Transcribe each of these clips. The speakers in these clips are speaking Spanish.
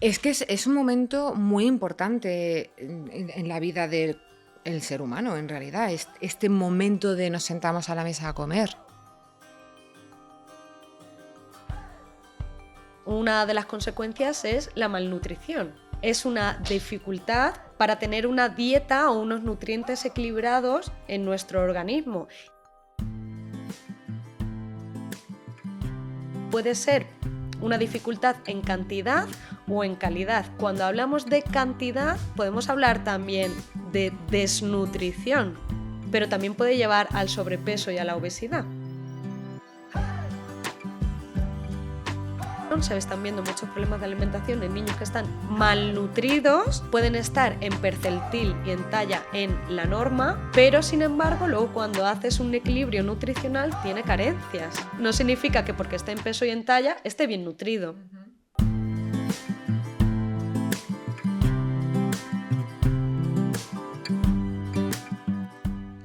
Es que es un momento muy importante en la vida del ser humano, en realidad, este momento de nos sentamos a la mesa a comer. Una de las consecuencias es la malnutrición. Es una dificultad para tener una dieta o unos nutrientes equilibrados en nuestro organismo. Puede ser una dificultad en cantidad o en calidad. Cuando hablamos de cantidad, podemos hablar también de desnutrición, pero también puede llevar al sobrepeso y a la obesidad. Se están viendo muchos problemas de alimentación en niños que están malnutridos, pueden estar en percentil y en talla en la norma, pero sin embargo luego cuando haces un equilibrio nutricional tiene carencias. No significa que porque esté en peso y en talla esté bien nutrido.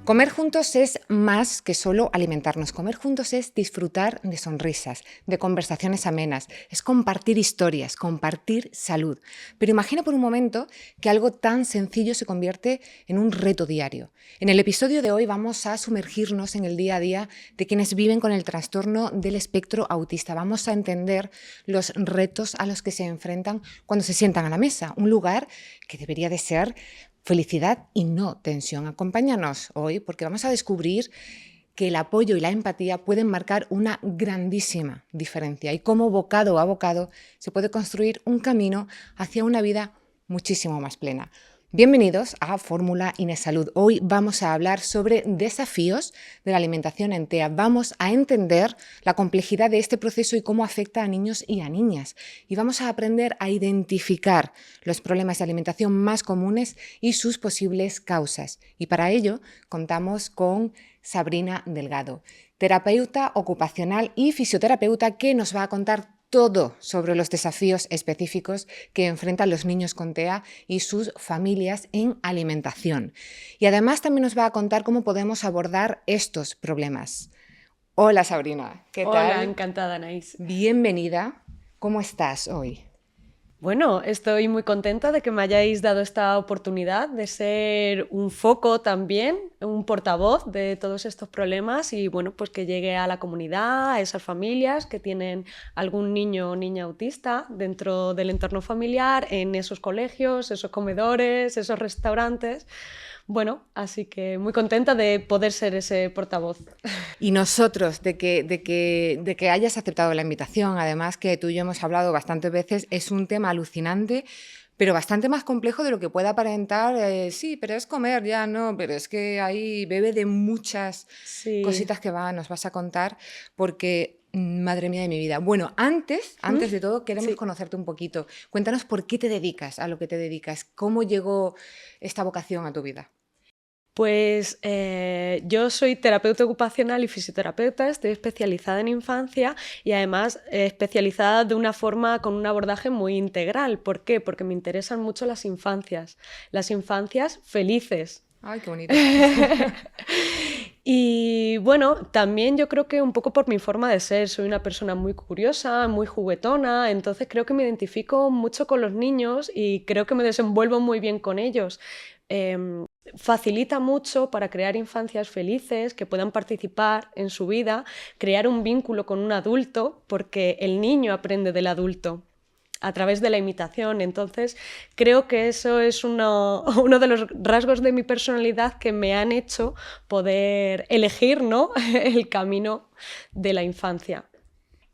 Comer juntos es más que solo alimentarnos. Comer juntos es disfrutar de sonrisas, de conversaciones amenas, es compartir historias, compartir salud. Pero imagina por un momento que algo tan sencillo se convierte en un reto diario. En el episodio de hoy vamos a sumergirnos en el día a día de quienes viven con el trastorno del espectro autista. Vamos a entender los retos a los que se enfrentan cuando se sientan a la mesa. Un lugar que debería de ser felicidad y no tensión. Acompáñanos hoy porque vamos a descubrir que el apoyo y la empatía pueden marcar una grandísima diferencia y cómo bocado a bocado se puede construir un camino hacia una vida muchísimo más plena. Bienvenidos a Fórmula Inesalud. Hoy vamos a hablar sobre desafíos de la alimentación en TEA. Vamos a entender la complejidad de este proceso y cómo afecta a niños y a niñas. Y vamos a aprender a identificar los problemas de alimentación más comunes y sus posibles causas. Y para ello contamos con Sabrina Delgado, terapeuta ocupacional y fisioterapeuta, que nos va a contar todo sobre los desafíos específicos que enfrentan los niños con TEA y sus familias en alimentación. Y además también nos va a contar cómo podemos abordar estos problemas. Hola Sabrina, ¿qué tal? Hola, encantada, Anaís. Bienvenida. ¿Cómo estás hoy? Bueno, estoy muy contenta de que me hayáis dado esta oportunidad de ser un foco también, un portavoz de todos estos problemas y bueno, pues que llegue a la comunidad, a esas familias que tienen algún niño o niña autista dentro del entorno familiar, en esos colegios, esos comedores, esos restaurantes. Bueno, así que muy contenta de poder ser ese portavoz. Y nosotros, de que hayas aceptado la invitación, además que tú y yo hemos hablado bastantes veces, es un tema alucinante, pero bastante más complejo de lo que pueda aparentar. Sí, pero es comer, ya no, pero es que ahí bebe de muchas cositas que nos vas a contar, porque madre mía de mi vida. Bueno, antes de todo, queremos conocerte un poquito. Cuéntanos por qué te dedicas a lo que te dedicas, cómo llegó esta vocación a tu vida. Pues yo soy terapeuta ocupacional y fisioterapeuta, estoy especializada en infancia y además especializada de una forma con un abordaje muy integral. ¿Por qué? Porque me interesan mucho las infancias felices. Ay, qué bonito. Y bueno, también yo creo que un poco por mi forma de ser, soy una persona muy curiosa, muy juguetona, entonces creo que me identifico mucho con los niños y creo que me desenvuelvo muy bien con ellos. Facilita mucho para crear infancias felices, que puedan participar en su vida, crear un vínculo con un adulto, porque el niño aprende del adulto a través de la imitación. Entonces, creo que eso es uno de los rasgos de mi personalidad que me han hecho poder elegir, ¿no?, el camino de la infancia.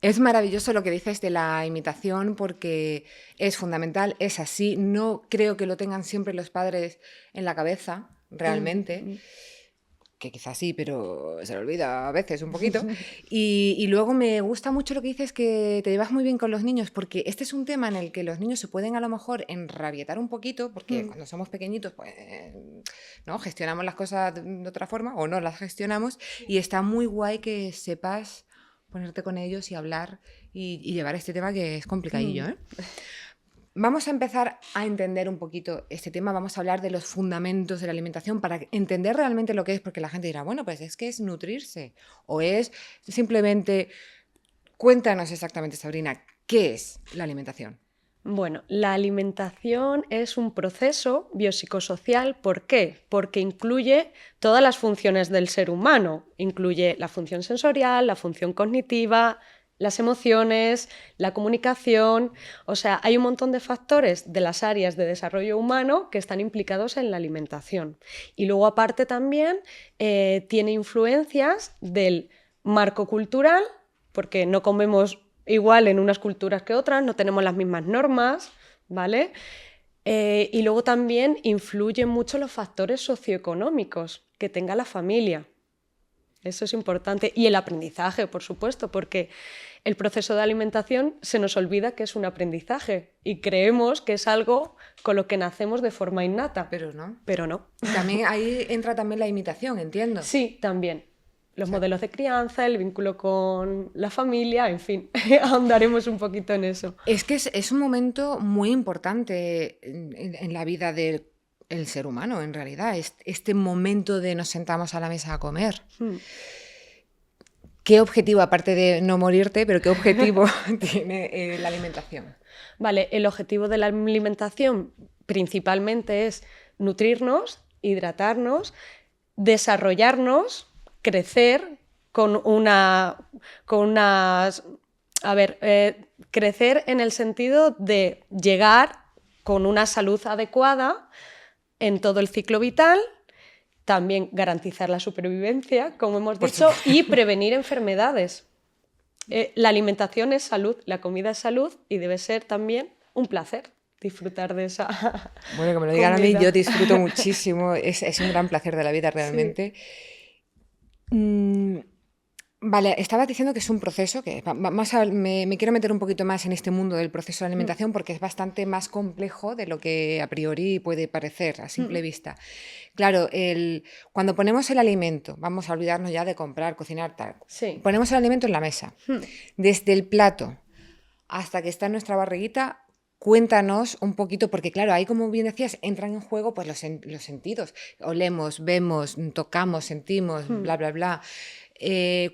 Es maravilloso lo que dices de la imitación porque es fundamental, es así. No creo que lo tengan siempre los padres en la cabeza, realmente. Que quizás sí, pero se le olvida a veces un poquito. Y luego me gusta mucho lo que dices, que te llevas muy bien con los niños, porque este es un tema en el que los niños se pueden a lo mejor enrabietar un poquito, porque cuando somos pequeñitos, pues, ¿no?, gestionamos las cosas de otra forma o no las gestionamos, y está muy guay que sepas ponerte con ellos y hablar y llevar este tema que es complicadillo, ¿eh? Vamos a empezar a entender un poquito este tema, vamos a hablar de los fundamentos de la alimentación para entender realmente lo que es, porque la gente dirá, bueno, pues es que es nutrirse o es simplemente... Cuéntanos exactamente, Sabrina, ¿qué es la alimentación? Bueno, la alimentación es un proceso biopsicosocial. ¿Por qué? Porque incluye todas las funciones del ser humano. Incluye la función sensorial, la función cognitiva, las emociones, la comunicación. O sea, hay un montón de factores de las áreas de desarrollo humano que están implicados en la alimentación. Y luego, aparte, también tiene influencias del marco cultural, porque no comemos igual en unas culturas que otras, no tenemos las mismas normas, ¿vale? Y luego también influyen mucho los factores socioeconómicos que tenga la familia. Eso es importante. Y el aprendizaje, por supuesto, porque el proceso de alimentación se nos olvida que es un aprendizaje y creemos que es algo con lo que nacemos de forma innata. Pero no. Pero no. También ahí entra también la imitación, entiendo. Sí, también. Los modelos de crianza, el vínculo con la familia, en fin, ahondaremos un poquito en eso. Es que es un momento muy importante en la vida del ser humano, en realidad. Este momento de nos sentamos a la mesa a comer. ¿Qué objetivo, aparte de no morirte, pero qué objetivo tiene la alimentación? Vale, el objetivo de la alimentación principalmente es nutrirnos, hidratarnos, desarrollarnos, crecer crecer en el sentido de llegar con una salud adecuada en todo el ciclo vital, también garantizar la supervivencia, como hemos dicho, y prevenir enfermedades. La alimentación es salud, la comida es salud y debe ser también un placer disfrutar de esa Bueno, que me lo digan comida. a mí, yo disfruto muchísimo, es un gran placer de la vida realmente. Sí. Vale, estabas diciendo que es un proceso, que me quiero meter un poquito más en este mundo del proceso de alimentación porque es bastante más complejo de lo que a priori puede parecer a simple vista. Claro, cuando ponemos el alimento, vamos a olvidarnos ya de comprar, cocinar, tal. Sí. Ponemos el alimento en la mesa. Desde el plato hasta que está en nuestra barriguita, cuéntanos un poquito, porque claro, ahí como bien decías, entran en juego pues los sentidos. Olemos, vemos, tocamos, sentimos, bla, bla, bla.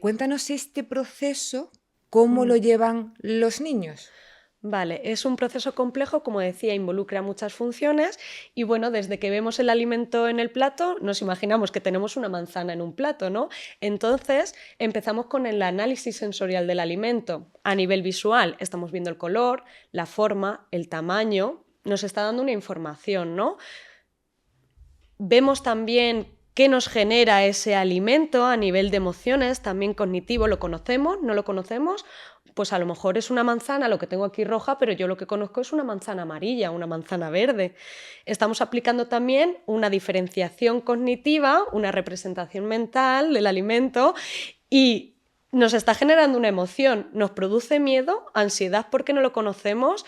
Cuéntanos este proceso, ¿cómo lo llevan los niños? Vale, es un proceso complejo, como decía, involucra muchas funciones y bueno, desde que vemos el alimento en el plato nos imaginamos que tenemos una manzana en un plato, ¿no? Entonces empezamos con el análisis sensorial del alimento. A nivel visual estamos viendo el color, la forma, el tamaño, nos está dando una información, ¿no? Vemos también qué nos genera ese alimento a nivel de emociones, también cognitivo, ¿lo conocemos? ¿No lo conocemos? Pues a lo mejor es una manzana, lo que tengo aquí roja, pero yo lo que conozco es una manzana amarilla, una manzana verde. Estamos aplicando también una diferenciación cognitiva, una representación mental del alimento y nos está generando una emoción, nos produce miedo, ansiedad porque no lo conocemos.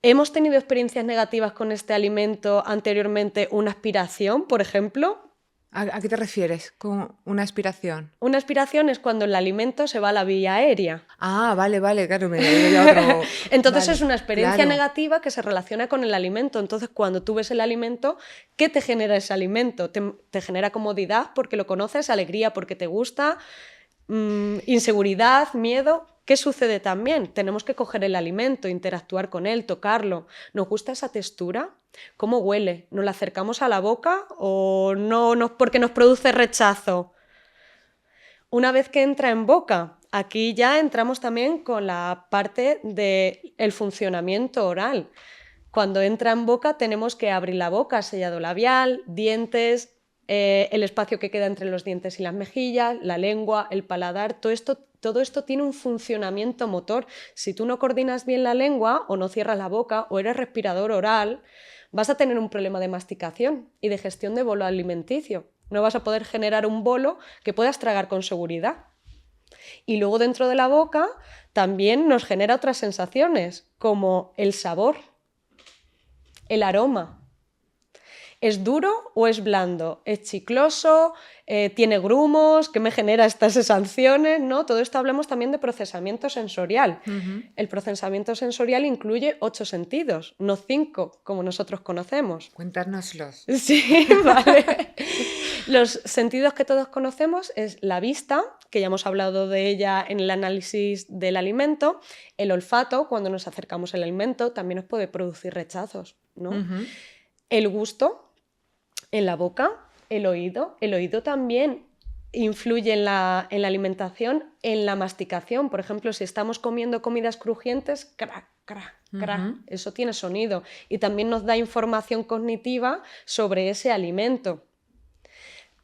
¿Hemos tenido experiencias negativas con este alimento anteriormente? ¿Una aspiración, por ejemplo? ¿A qué te refieres con una aspiración? Una aspiración es cuando el alimento se va a la vía aérea. Ah, vale, claro, me doy a otro... Entonces vale, es una experiencia claro. negativa que se relaciona con el alimento. Entonces cuando tú ves el alimento, ¿qué te genera ese alimento? Te genera comodidad porque lo conoces, alegría porque te gusta, inseguridad, miedo. ¿Qué sucede también? Tenemos que coger el alimento, interactuar con él, tocarlo. ¿Nos gusta esa textura? ¿Cómo huele? ¿Nos la acercamos a la boca o no porque nos produce rechazo? Una vez que entra en boca, aquí ya entramos también con la parte del funcionamiento oral. Cuando entra en boca tenemos que abrir la boca, sellado labial, dientes, el espacio que queda entre los dientes y las mejillas, la lengua, el paladar, todo esto tiene un funcionamiento motor. Si tú no coordinas bien la lengua o no cierras la boca o eres respirador oral, vas a tener un problema de masticación y de gestión de bolo alimenticio. No vas a poder generar un bolo que puedas tragar con seguridad. Y luego dentro de la boca también nos genera otras sensaciones, como el sabor, el aroma. ¿Es duro o es blando? ¿Es chicloso? ¿Tiene grumos? ¿Qué me genera estas sensaciones? ¿No? Todo esto hablamos también de procesamiento sensorial. El procesamiento sensorial incluye 8 sentidos, no 5, como nosotros conocemos. Cuéntanoslos. Sí, vale. Los sentidos que todos conocemos es la vista, que ya hemos hablado de ella en el análisis del alimento. El olfato, cuando nos acercamos al alimento, también nos puede producir rechazos, ¿no? El gusto en la boca, el oído también influye en la alimentación, en la masticación. Por ejemplo, si estamos comiendo comidas crujientes, crac, crac, crac, eso tiene sonido y también nos da información cognitiva sobre ese alimento.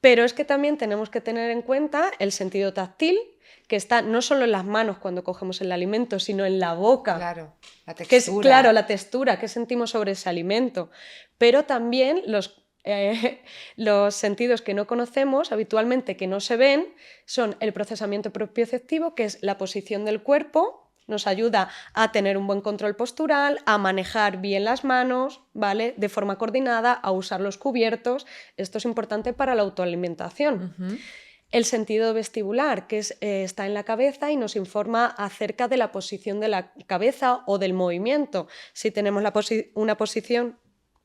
Pero es que también tenemos que tener en cuenta el sentido táctil, que está no solo en las manos cuando cogemos el alimento, sino en la boca. Claro, la textura. Que es, claro, la textura que sentimos sobre ese alimento. Pero también los sentidos que no conocemos habitualmente, que no se ven, son el procesamiento propioceptivo, que es la posición del cuerpo, nos ayuda a tener un buen control postural, a manejar bien las manos, ¿vale? De forma coordinada, a usar los cubiertos. Esto es importante para la autoalimentación. El sentido vestibular, que está en la cabeza y nos informa acerca de la posición de la cabeza o del movimiento. Si tenemos una posición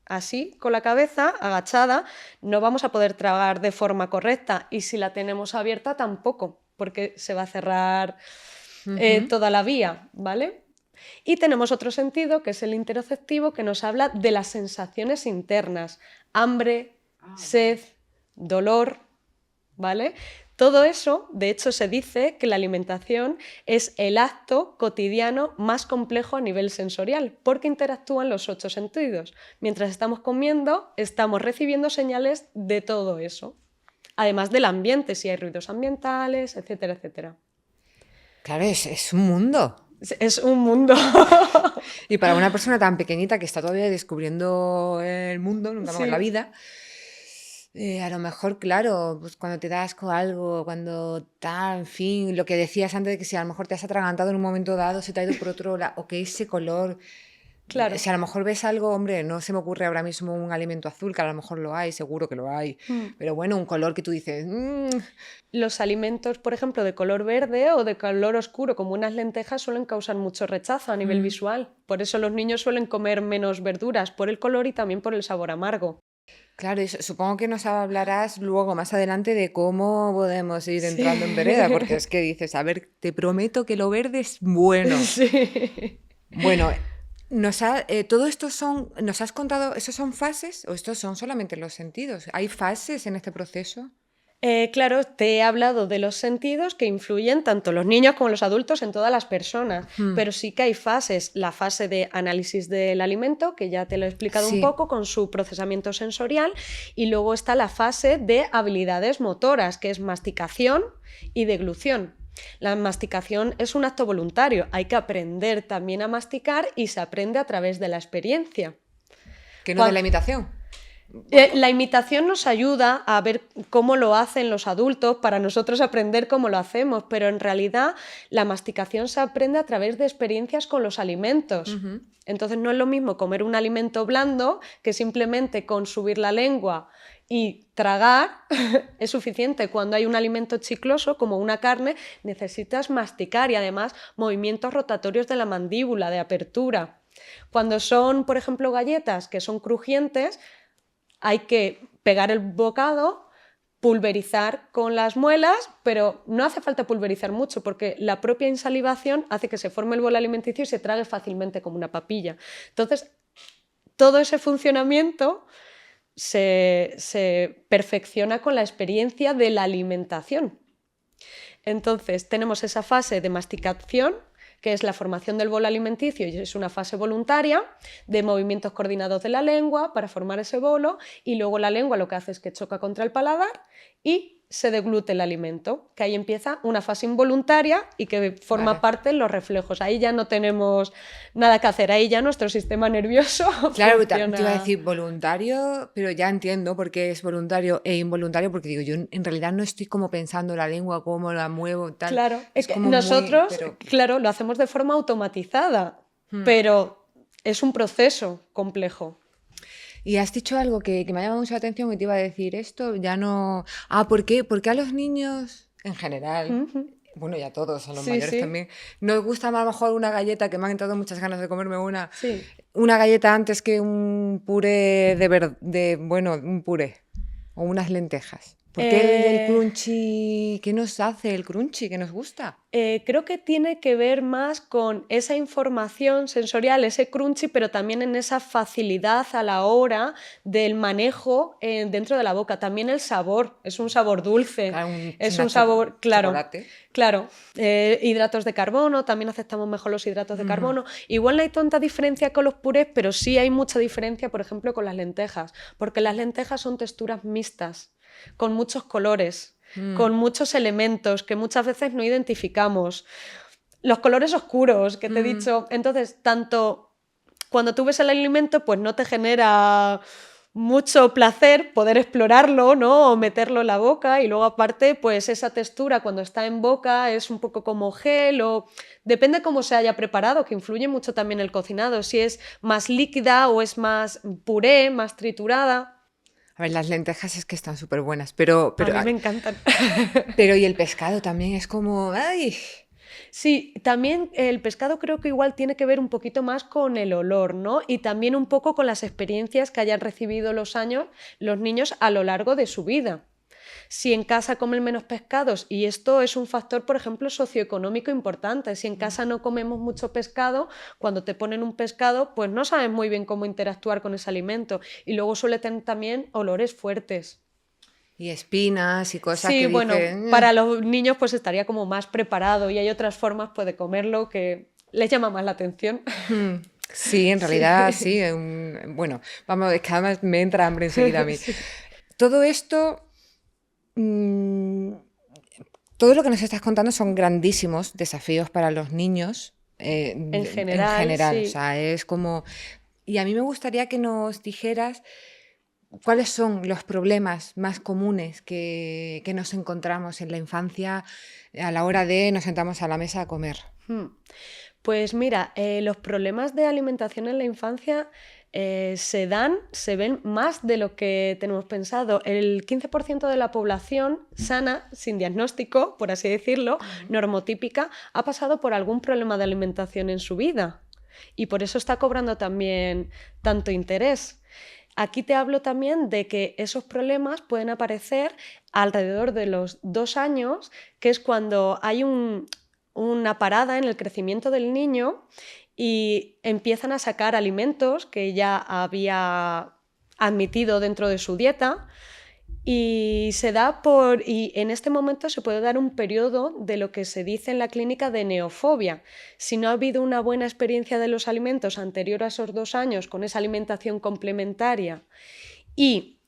así, con la cabeza agachada, no vamos a poder tragar de forma correcta, y si la tenemos abierta tampoco, porque se va a cerrar toda la vía, ¿vale? Y tenemos otro sentido, que es el interoceptivo, que nos habla de las sensaciones internas: hambre, sed, dolor, ¿vale? Todo eso, de hecho, se dice que la alimentación es el acto cotidiano más complejo a nivel sensorial, porque interactúan los 8 sentidos. Mientras estamos comiendo, estamos recibiendo señales de todo eso, además del ambiente, si hay ruidos ambientales, etcétera, etcétera. Claro, es un mundo. Es un mundo. Y para una persona tan pequeñita que está todavía descubriendo el mundo, nunca más la vida, a lo mejor, claro, pues cuando te das con algo, cuando tal, en fin, lo que decías antes de que si a lo mejor te has atragantado en un momento dado, se te ha ido por otro lado, o que ese color... Claro. Si a lo mejor ves algo, hombre, no se me ocurre ahora mismo un alimento azul, que a lo mejor lo hay, seguro que lo hay, pero bueno, un color que tú dices... Los alimentos, por ejemplo, de color verde o de color oscuro, como unas lentejas, suelen causar mucho rechazo a nivel visual. Por eso los niños suelen comer menos verduras, por el color y también por el sabor amargo. Claro, supongo que nos hablarás luego más adelante de cómo podemos ir entrando en vereda, porque es que dices, a ver, te prometo que lo verde es bueno. Sí. Bueno, todo esto nos has contado, ¿estos son fases o estos son solamente los sentidos? ¿Hay fases en este proceso? Claro, te he hablado de los sentidos que influyen tanto los niños como los adultos en todas las personas, pero sí que hay fases. La fase de análisis del alimento, que ya te lo he explicado un poco, con su procesamiento sensorial, y luego está la fase de habilidades motoras, que es masticación y deglución. La masticación es un acto voluntario, hay que aprender también a masticar y se aprende a través de la experiencia. ¿Que no de la imitación? La imitación nos ayuda a ver cómo lo hacen los adultos para nosotros aprender cómo lo hacemos, pero en realidad la masticación se aprende a través de experiencias con los alimentos. Entonces no es lo mismo comer un alimento blando, que simplemente con subir la lengua y tragar es suficiente. Cuando hay un alimento chicloso como una carne, necesitas masticar y además movimientos rotatorios de la mandíbula, de apertura. Cuando son, por ejemplo, galletas que son crujientes, hay que pegar el bocado, pulverizar con las muelas, pero no hace falta pulverizar mucho porque la propia insalivación hace que se forme el bolo alimenticio y se trague fácilmente como una papilla. Entonces, todo ese funcionamiento se perfecciona con la experiencia de la alimentación. Entonces, tenemos esa fase de masticación, que es la formación del bolo alimenticio, y es una fase voluntaria de movimientos coordinados de la lengua para formar ese bolo, y luego la lengua lo que hace es que choca contra el paladar y se deglute el alimento, que ahí empieza una fase involuntaria y que forma parte de los reflejos. Ahí ya no tenemos nada que hacer, ahí ya nuestro sistema nervioso Claro, funciona. te iba a decir voluntario, pero ya entiendo por qué es voluntario e involuntario, porque digo, yo en realidad no estoy como pensando la lengua, cómo la muevo, tal. Claro, es como nosotros, claro, lo hacemos de forma automatizada, pero es un proceso complejo. Y has dicho algo que me ha llamado mucho la atención y te iba a decir esto, ya no... ¿Por qué? Porque a los niños, en general, bueno, y a todos, a los mayores también, nos gusta a lo mejor una galleta, que me han entrado muchas ganas de comerme una galleta antes que un puré un puré o unas lentejas. ¿Por qué el crunchy? ¿Qué nos hace el crunchy? ¿Qué nos gusta? Creo que tiene que ver más con esa información sensorial, ese crunchy, pero también en esa facilidad a la hora del manejo dentro de la boca. También el sabor, es un sabor dulce, Claro, es un sabor, claro, chocolate. claro. Hidratos de carbono, también aceptamos mejor los hidratos de carbono. Igual no hay tanta diferencia con los purés, pero sí hay mucha diferencia, por ejemplo, con las lentejas, porque las lentejas son texturas mixtas, con muchos colores, con muchos elementos que muchas veces no identificamos. Los colores oscuros que te he dicho. Entonces, tanto cuando tú ves el alimento, pues no te genera mucho placer poder explorarlo, ¿no? O meterlo en la boca, y luego aparte, pues esa textura cuando está en boca es un poco como gel, o depende cómo se haya preparado, que influye mucho también el cocinado, si es más líquida o es más puré, más triturada. A ver, las lentejas es que están súper buenas, pero, A mí me encantan. pero y el pescado también es como, ¡ay! Sí, también el pescado creo que igual tiene que ver un poquito más con el olor, ¿no? Y también un poco con las experiencias que hayan recibido los niños a lo largo de su vida. Si en casa comen menos pescados, y esto es un factor, por ejemplo, socioeconómico importante, si en casa no comemos mucho pescado, cuando te ponen un pescado, pues no sabes muy bien cómo interactuar con ese alimento, y luego suele tener también olores fuertes. Y espinas y cosas Sí, que bueno, dicen... para los niños pues estaría como más preparado, y hay otras formas pues, de comerlo que les llama más la atención. Sí, en Sí. realidad sí. Bueno, vamos, es que además me entra hambre enseguida a mí. Sí. Todo esto, mm, todo lo que nos estás contando son grandísimos desafíos para los niños En en general, general. O sí. sea, es como... Y a mí me gustaría que nos dijeras cuáles son los problemas más comunes que nos encontramos en la infancia a la hora de nos sentamos a la mesa a comer. Pues mira, los problemas de alimentación en la infancia se ven más de lo que tenemos pensado. El 15% de la población sana, sin diagnóstico, por así decirlo, normotípica, ha pasado por algún problema de alimentación en su vida, y por eso está cobrando también tanto interés. Aquí te hablo también de que esos problemas pueden aparecer alrededor de los 2 años, que es cuando hay una parada en el crecimiento del niño y empiezan a sacar alimentos que ya había admitido dentro de su dieta, y en este momento se puede dar un periodo de lo que se dice en la clínica de neofobia. Si no ha habido una buena experiencia de los alimentos anterior a esos 2 años con esa alimentación complementaria, y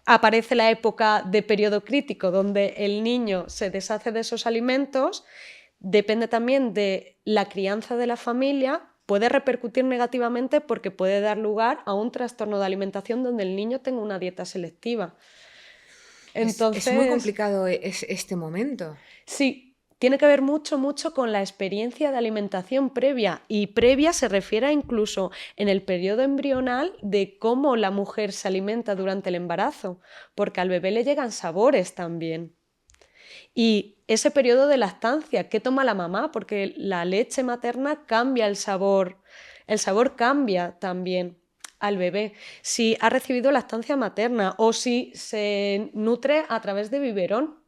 aparece la época de periodo crítico donde el niño se deshace de esos alimentos, depende también de la crianza de la familia, puede repercutir negativamente porque puede dar lugar a un trastorno de alimentación donde el niño tenga una dieta selectiva. Entonces, es muy complicado este momento. sí, tiene que ver mucho con la experiencia de alimentación previa, y previa se refiere incluso en el periodo embrional de cómo la mujer se alimenta durante el embarazo, porque al bebé le llegan sabores también. Y ese periodo de lactancia, ¿qué toma la mamá? Porque la leche materna cambia el sabor cambia también al bebé. Si ha recibido lactancia materna o si se nutre a través de biberón,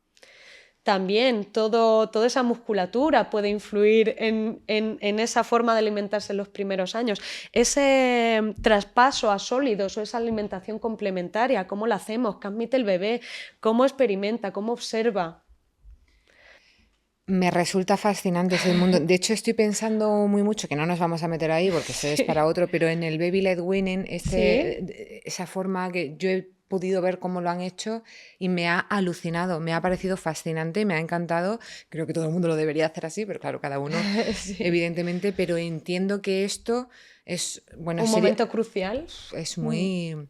también toda esa musculatura puede influir en esa forma de alimentarse en los primeros años. Ese traspaso a sólidos o esa alimentación complementaria, ¿cómo la hacemos? ¿Qué admite el bebé? ¿Cómo experimenta? ¿Cómo observa? Me resulta fascinante ese mundo. De hecho, estoy pensando muy mucho, que no nos vamos a meter ahí porque eso es para otro, pero en el Baby Led Weaning, esa forma que yo he podido ver cómo lo han hecho y me ha alucinado, me ha parecido fascinante, me ha encantado. Creo que todo el mundo lo debería hacer así, pero claro, cada uno, Sí. evidentemente, pero entiendo que esto es, bueno, Un momento crucial. es muy...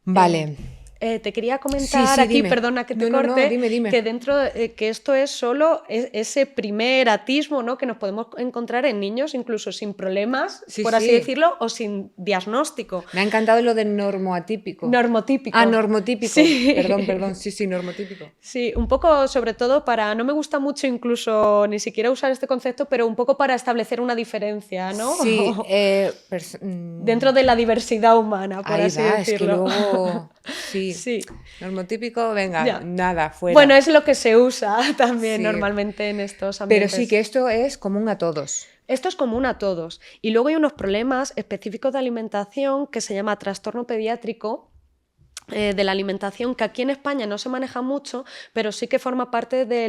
Vale. Te quería comentar Sí, aquí, dime. perdona que te No, corte, dime. que que esto es solo ese primer atismo, ¿no?, que nos podemos encontrar en niños, incluso sin problemas, por así decirlo, o sin diagnóstico. Me ha encantado lo del normoatípico. Normotípico. Ah, normotípico. Sí. Perdón, sí, normotípico. Sí, un poco sobre todo no me gusta mucho incluso ni siquiera usar este concepto, pero un poco para establecer una diferencia, ¿no? Sí, dentro de la diversidad humana, por ahí así va, decirlo. Es que luego Sí, Sí, normotípico, venga, ya. nada, fuera. Bueno, es lo que se usa también Sí. normalmente en estos Pero sí ambientes. que esto es común a todos. Esto es común a todos. Y luego hay unos problemas específicos de alimentación que se llama trastorno pediátrico de la alimentación, que aquí en España no se maneja mucho, pero sí que forma parte de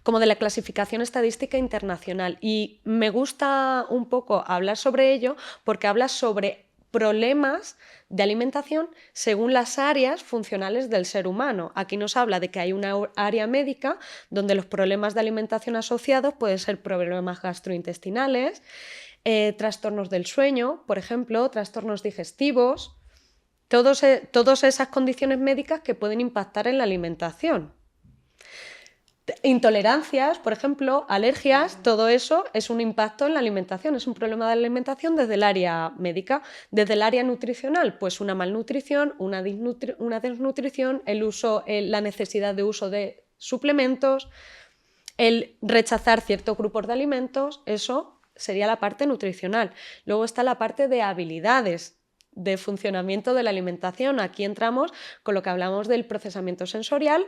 como de la clasificación estadística internacional. Y me gusta un poco hablar sobre ello porque habla sobre problemas de alimentación según las áreas funcionales del ser humano. Aquí nos habla de que hay una área médica donde los problemas de alimentación asociados pueden ser problemas gastrointestinales, trastornos del sueño, por ejemplo, trastornos digestivos, todas esas condiciones médicas que pueden impactar en la alimentación. Intolerancias, por ejemplo, alergias, todo eso es un impacto en la alimentación, es un problema de alimentación desde el área médica. Desde el área nutricional, pues una malnutrición, una desnutrición, la necesidad de uso de suplementos, el rechazar ciertos grupos de alimentos, eso sería la parte nutricional. Luego está la parte de habilidades de funcionamiento de la alimentación. Aquí entramos con lo que hablamos del procesamiento sensorial,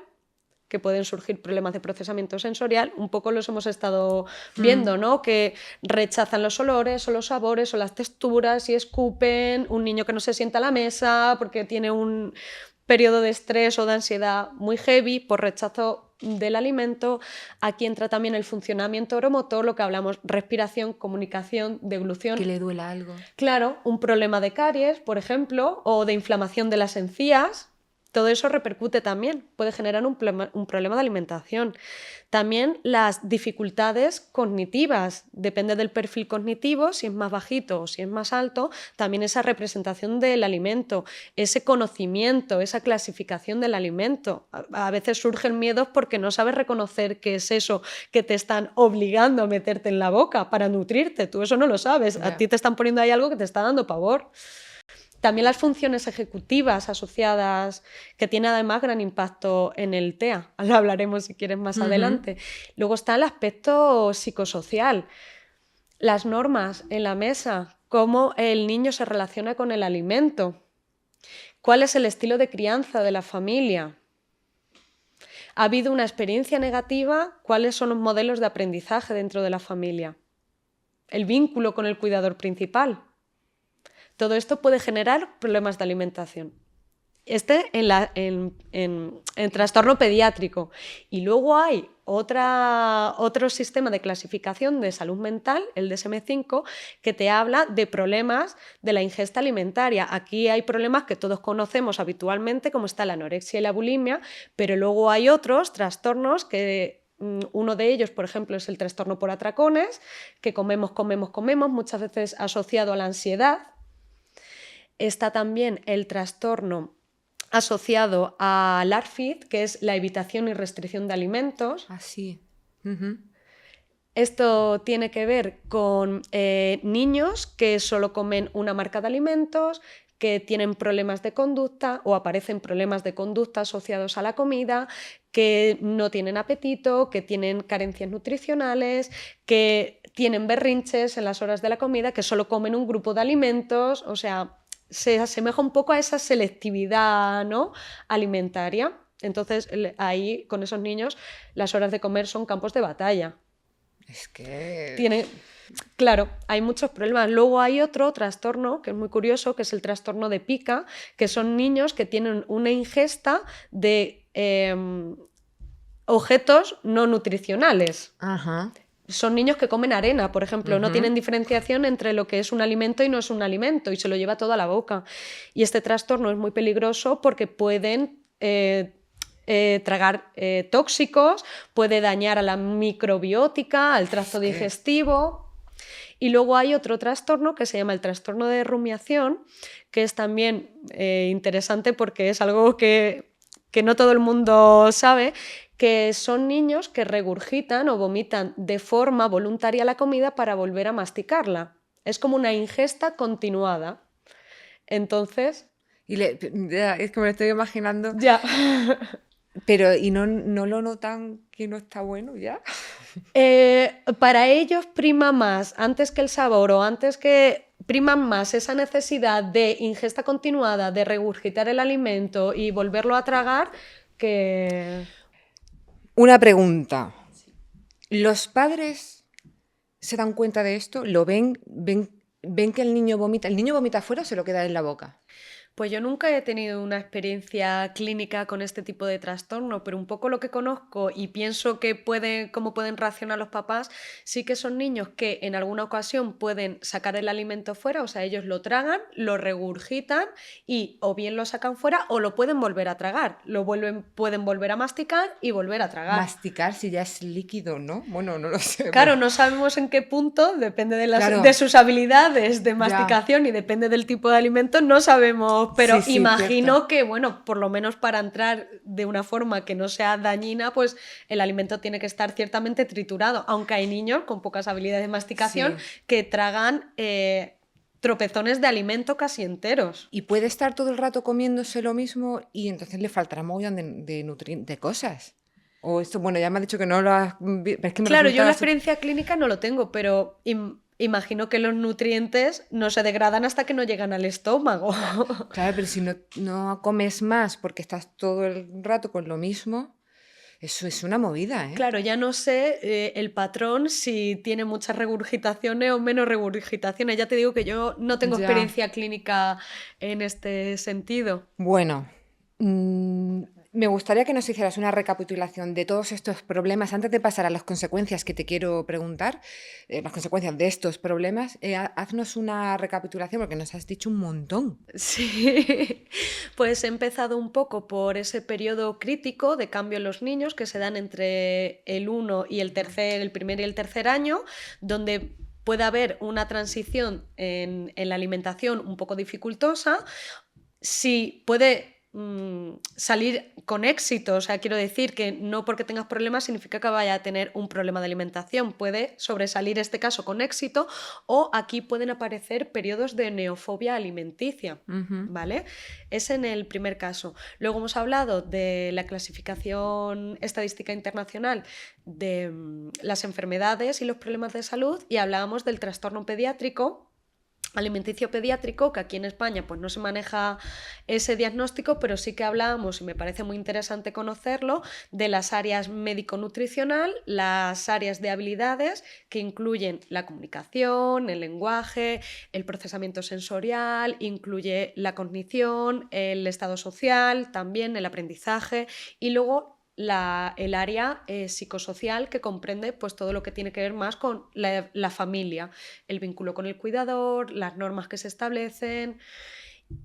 que pueden surgir problemas de procesamiento sensorial, un poco los hemos estado viendo, ¿no? Que rechazan los olores o los sabores o las texturas y escupen, un niño que no se sienta a la mesa porque tiene un periodo de estrés o de ansiedad muy heavy por rechazo del alimento. Aquí entra también el funcionamiento oromotor, lo que hablamos, respiración, comunicación, deglución. Que le duela algo. Claro, un problema de caries, por ejemplo, o de inflamación de las encías. Todo eso repercute también, puede generar un problema de alimentación. También las dificultades cognitivas, depende del perfil cognitivo, si es más bajito o si es más alto, también esa representación del alimento, ese conocimiento, esa clasificación del alimento. A veces surgen miedos porque no sabes reconocer qué es eso que te están obligando a meterte en la boca para nutrirte, tú eso no lo sabes, a ti te están poniendo ahí algo que te está dando pavor. También las funciones ejecutivas asociadas, que tiene además gran impacto en el TEA, lo hablaremos si quieres más adelante. Luego está el aspecto psicosocial, las normas en la mesa, cómo el niño se relaciona con el alimento, cuál es el estilo de crianza de la familia. ¿Ha habido una experiencia negativa? ¿Cuáles son los modelos de aprendizaje dentro de la familia? El vínculo con el cuidador principal. Todo esto puede generar problemas de alimentación. En trastorno pediátrico. Y luego hay otro sistema de clasificación de salud mental, el DSM-5, que te habla de problemas de la ingesta alimentaria. Aquí hay problemas que todos conocemos habitualmente, como está la anorexia y la bulimia, pero luego hay otros trastornos que uno de ellos, por ejemplo, es el trastorno por atracones, que comemos, muchas veces asociado a la ansiedad. Está también el trastorno asociado al ARFID, que es la evitación y restricción de alimentos. Así. Esto tiene que ver con niños que solo comen una marca de alimentos, que tienen problemas de conducta o aparecen problemas de conducta asociados a la comida, que no tienen apetito, que tienen carencias nutricionales, que tienen berrinches en las horas de la comida, que solo comen un grupo de alimentos, o sea, se asemeja un poco a esa selectividad, ¿no?, alimentaria. Entonces, ahí, con esos niños, las horas de comer son campos de batalla. Es que... Claro, hay muchos problemas. Luego hay otro trastorno que es muy curioso, que es el trastorno de pica, que son niños que tienen una ingesta de objetos no nutricionales. Ajá. Son niños que comen arena, por ejemplo, no tienen diferenciación entre lo que es un alimento y no es un alimento y se lo lleva todo a la boca. Y este trastorno es muy peligroso porque pueden tragar tóxicos, puede dañar a la microbiótica, al tracto digestivo. Y luego hay otro trastorno que se llama el trastorno de rumiación, que es también interesante porque es algo que no todo el mundo sabe, que son niños que regurgitan o vomitan de forma voluntaria la comida para volver a masticarla. Es como una ingesta continuada. Entonces... es que me lo estoy imaginando. Ya. Pero, ¿y no lo notan que no está bueno ya? Para ellos prima más, antes que el sabor o antes que... priman más esa necesidad de ingesta continuada, de regurgitar el alimento y volverlo a tragar que... Una pregunta. ¿Los padres se dan cuenta de esto? ¿Lo ven? ¿Ven que el niño vomita? ¿El niño vomita afuera o se lo queda en la boca? Pues yo nunca he tenido una experiencia clínica con este tipo de trastorno, pero un poco lo que conozco y pienso que cómo pueden reaccionar los papás, sí que son niños que en alguna ocasión pueden sacar el alimento fuera, o sea, ellos lo tragan, lo regurgitan y o bien lo sacan fuera o lo pueden volver a tragar, pueden volver a masticar y volver a tragar. Masticar si ya es líquido, ¿no? Bueno, no lo sé. Claro, no sabemos en qué punto, depende de, Claro. de sus habilidades de masticación y depende del tipo de alimento, no sabemos, pero Sí, imagino cierto. que, bueno, por lo menos para entrar de una forma que no sea dañina, pues el alimento tiene que estar ciertamente triturado, aunque hay niños con pocas habilidades de masticación que tragan tropezones de alimento casi enteros. Y puede estar todo el rato comiéndose lo mismo y entonces le faltará mogollón de cosas. O esto, bueno, ya me ha dicho que no lo has... Es que me Claro, yo la resulta experiencia clínica no lo tengo, pero imagino que los nutrientes no se degradan hasta que no llegan al estómago. Claro, pero si no comes más porque estás todo el rato con lo mismo, eso es una movida, ¿eh? Claro, ya no sé el patrón si tiene muchas regurgitaciones o menos regurgitaciones. Ya te digo que yo no tengo Ya. experiencia clínica en este sentido. Bueno, me gustaría que nos hicieras una recapitulación de todos estos problemas antes de pasar a las consecuencias que te quiero preguntar, las consecuencias de estos problemas. Haznos una recapitulación porque nos has dicho un montón. Sí, pues he empezado un poco por ese periodo crítico de cambio en los niños que se dan entre el 1 y el primer y el tercer año, donde puede haber una transición en la alimentación un poco dificultosa. Si puede salir con éxito, o sea, quiero decir que no porque tengas problemas significa que vaya a tener un problema de alimentación, puede sobresalir este caso con éxito o aquí pueden aparecer periodos de neofobia alimenticia, ¿vale? Es en el primer caso. Luego hemos hablado de la clasificación estadística internacional de las enfermedades y los problemas de salud y hablábamos del trastorno pediátrico alimenticio pediátrico, que aquí en España pues no se maneja ese diagnóstico, pero sí que hablábamos, y me parece muy interesante conocerlo, de las áreas médico-nutricional, las áreas de habilidades que incluyen la comunicación, el lenguaje, el procesamiento sensorial, incluye la cognición, el estado social, también el aprendizaje y luego el área psicosocial que comprende pues, todo lo que tiene que ver más con la familia, el vínculo con el cuidador, las normas que se establecen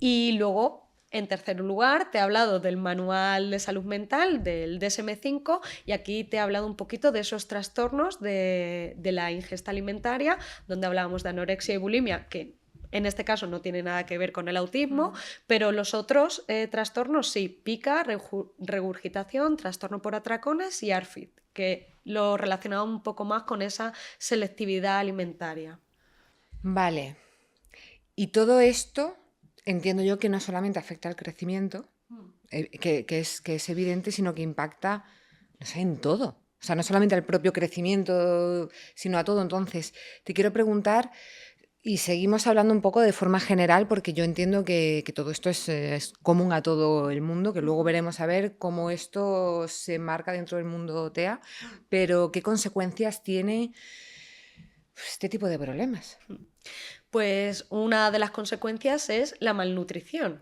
y luego, en tercer lugar, te he hablado del manual de salud mental, del DSM-5 y aquí te he hablado un poquito de esos trastornos de la ingesta alimentaria, donde hablábamos de anorexia y bulimia, que en este caso no tiene nada que ver con el autismo, pero los otros trastornos sí, pica, regurgitación, trastorno por atracones y ARFID, que lo relacionaba un poco más con esa selectividad alimentaria. Vale. Y todo esto, entiendo yo que no solamente afecta al crecimiento, que es evidente, sino que impacta, no sé, en todo. O sea, no solamente al propio crecimiento, sino a todo. Entonces, te quiero preguntar... Y seguimos hablando un poco de forma general porque yo entiendo que todo esto es común a todo el mundo, que luego veremos a ver cómo esto se marca dentro del mundo TEA, pero qué consecuencias tiene este tipo de problemas. Pues una de las consecuencias es la malnutrición.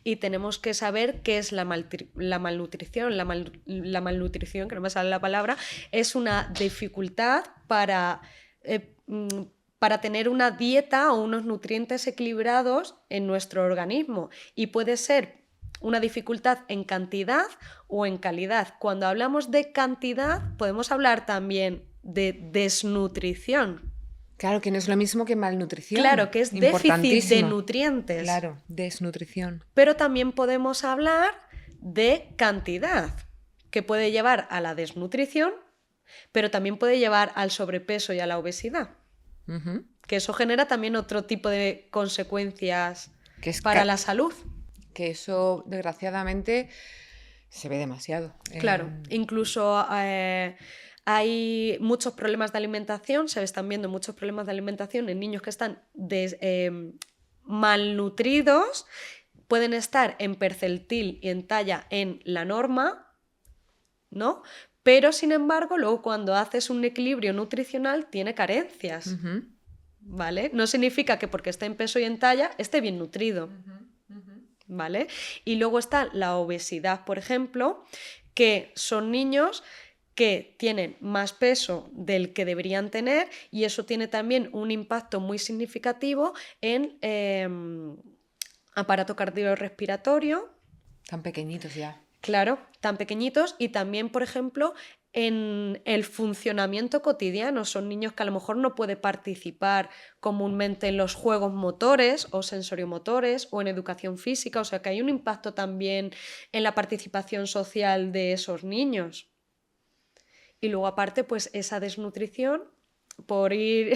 Y tenemos que saber qué es la malnutrición. La malnutrición, que no me sale la palabra, es una dificultad para tener una dieta o unos nutrientes equilibrados en nuestro organismo y puede ser una dificultad en cantidad o en calidad. Cuando hablamos de cantidad podemos hablar también de desnutrición. Claro, que no es lo mismo que malnutrición. Claro, que es déficit de nutrientes. Claro, desnutrición. Pero también podemos hablar de cantidad, que puede llevar a la desnutrición, pero también puede llevar al sobrepeso y a la obesidad. Que eso genera también otro tipo de consecuencias para la salud. Que eso, desgraciadamente, se ve demasiado. Claro, incluso Hay muchos problemas de alimentación, se están viendo muchos problemas de alimentación en niños que están malnutridos, pueden estar en percentil y en talla en la norma, ¿no? Pero, sin embargo, luego cuando haces un equilibrio nutricional tiene carencias, ¿vale? No significa que porque esté en peso y en talla esté bien nutrido, ¿vale? Y luego está la obesidad, por ejemplo, que son niños que tienen más peso del que deberían tener y eso tiene también un impacto muy significativo en aparato cardiorrespiratorio. Tan pequeñitos ya. Claro, tan pequeñitos y también, por ejemplo, en el funcionamiento cotidiano. Son niños que a lo mejor no pueden participar comúnmente en los juegos motores o sensoriomotores o en educación física, o sea que hay un impacto también en la participación social de esos niños. Y luego aparte, pues esa desnutrición, por ir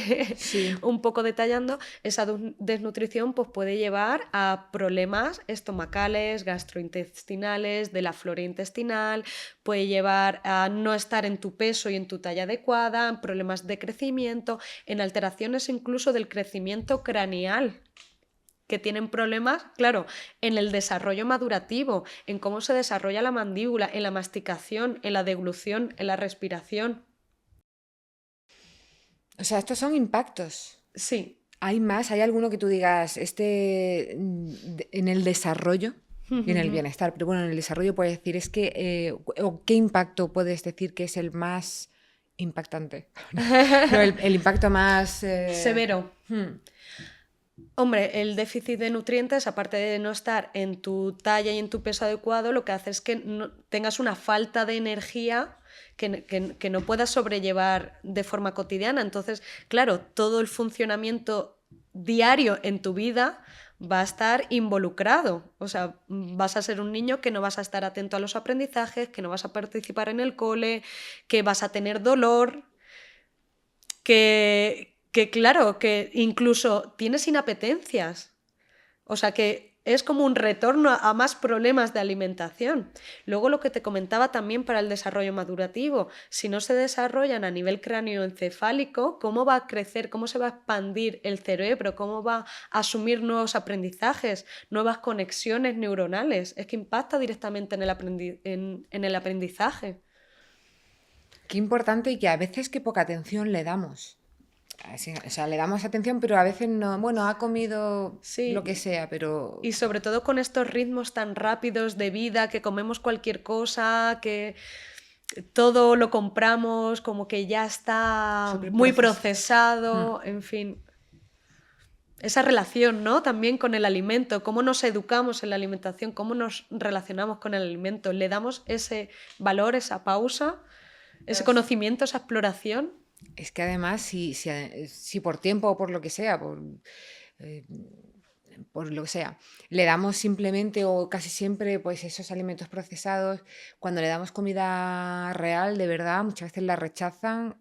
un poco detallando, esa desnutrición pues, puede llevar a problemas estomacales, gastrointestinales, de la flora intestinal, puede llevar a no estar en tu peso y en tu talla adecuada, en problemas de crecimiento, en alteraciones incluso del crecimiento craneal, que tienen problemas, claro, en el desarrollo madurativo, en cómo se desarrolla la mandíbula, en la masticación, en la deglución, en la respiración. O sea, estos son impactos. Sí. ¿Hay más? ¿Hay alguno que tú digas, en el desarrollo y en el bienestar? Pero bueno, en el desarrollo puedes decir, o ¿qué impacto puedes decir que es el más impactante? No, el impacto más... Severo. Hombre, el déficit de nutrientes, aparte de no estar en tu talla y en tu peso adecuado, lo que hace es que tengas una falta de energía que no puedas sobrellevar de forma cotidiana. Entonces, claro, todo el funcionamiento diario en tu vida va a estar involucrado. O sea, vas a ser un niño que no vas a estar atento a los aprendizajes, que no vas a participar en el cole, que vas a tener dolor, que claro, que incluso tienes inapetencias. O sea que es como un retorno a más problemas de alimentación. Luego lo que te comentaba también para el desarrollo madurativo, si no se desarrollan a nivel cráneoencefálico, ¿cómo va a crecer, cómo se va a expandir el cerebro, cómo va a asumir nuevos aprendizajes, nuevas conexiones neuronales? Es que impacta directamente en el aprendizaje. Qué importante y que a veces qué poca atención le damos. O sea, le damos atención, pero a veces no. Bueno, ha comido lo que sea, pero... Y sobre todo con estos ritmos tan rápidos de vida, que comemos cualquier cosa, que todo lo compramos como que ya está muy procesado, en fin. Esa relación, ¿no? También con el alimento, cómo nos educamos en la alimentación, cómo nos relacionamos con el alimento. ¿Le damos ese valor, esa pausa, ese conocimiento, esa exploración? Es que además, si por tiempo o por lo que sea, por lo que sea, le damos simplemente o casi siempre pues esos alimentos procesados, cuando le damos comida real, de verdad, muchas veces la rechazan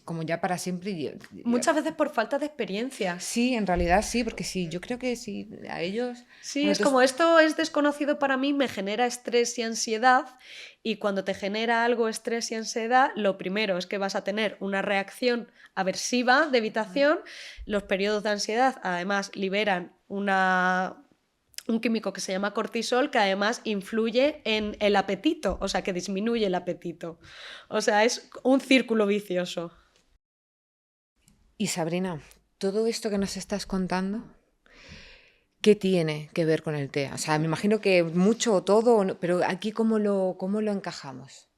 como ya para siempre. Muchas veces por falta de experiencia. Sí, en realidad sí, porque sí, yo creo que sí, a ellos... Sí, bueno, es como esto es desconocido para mí, me genera estrés y ansiedad, y cuando te genera algo estrés y ansiedad, lo primero es que vas a tener una reacción aversiva de evitación. Los periodos de ansiedad además liberan un químico que se llama cortisol, que además influye en el apetito, o sea, que disminuye el apetito. O sea, es un círculo vicioso. Y Sabrina, todo esto que nos estás contando, ¿qué tiene que ver con el TEA? O sea, me imagino que mucho o todo, pero aquí ¿cómo lo encajamos?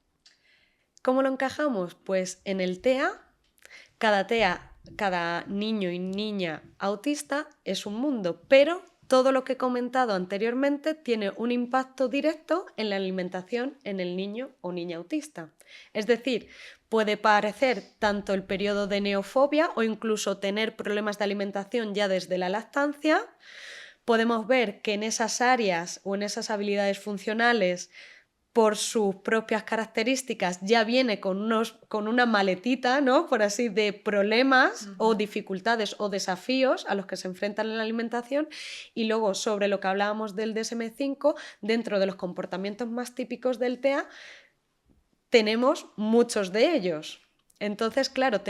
¿Cómo lo encajamos? Pues en el TEA, cada niño y niña autista es un mundo, pero todo lo que he comentado anteriormente tiene un impacto directo en la alimentación en el niño o niña autista. Es decir, puede parecer tanto el periodo de neofobia o incluso tener problemas de alimentación ya desde la lactancia. Podemos ver que en esas áreas o en esas habilidades funcionales, por sus propias características, ya viene con una maletita, ¿no? Por así, de problemas o dificultades o desafíos a los que se enfrentan en la alimentación. Y luego, sobre lo que hablábamos del DSM-5, dentro de los comportamientos más típicos del TEA, tenemos muchos de ellos. Entonces, claro,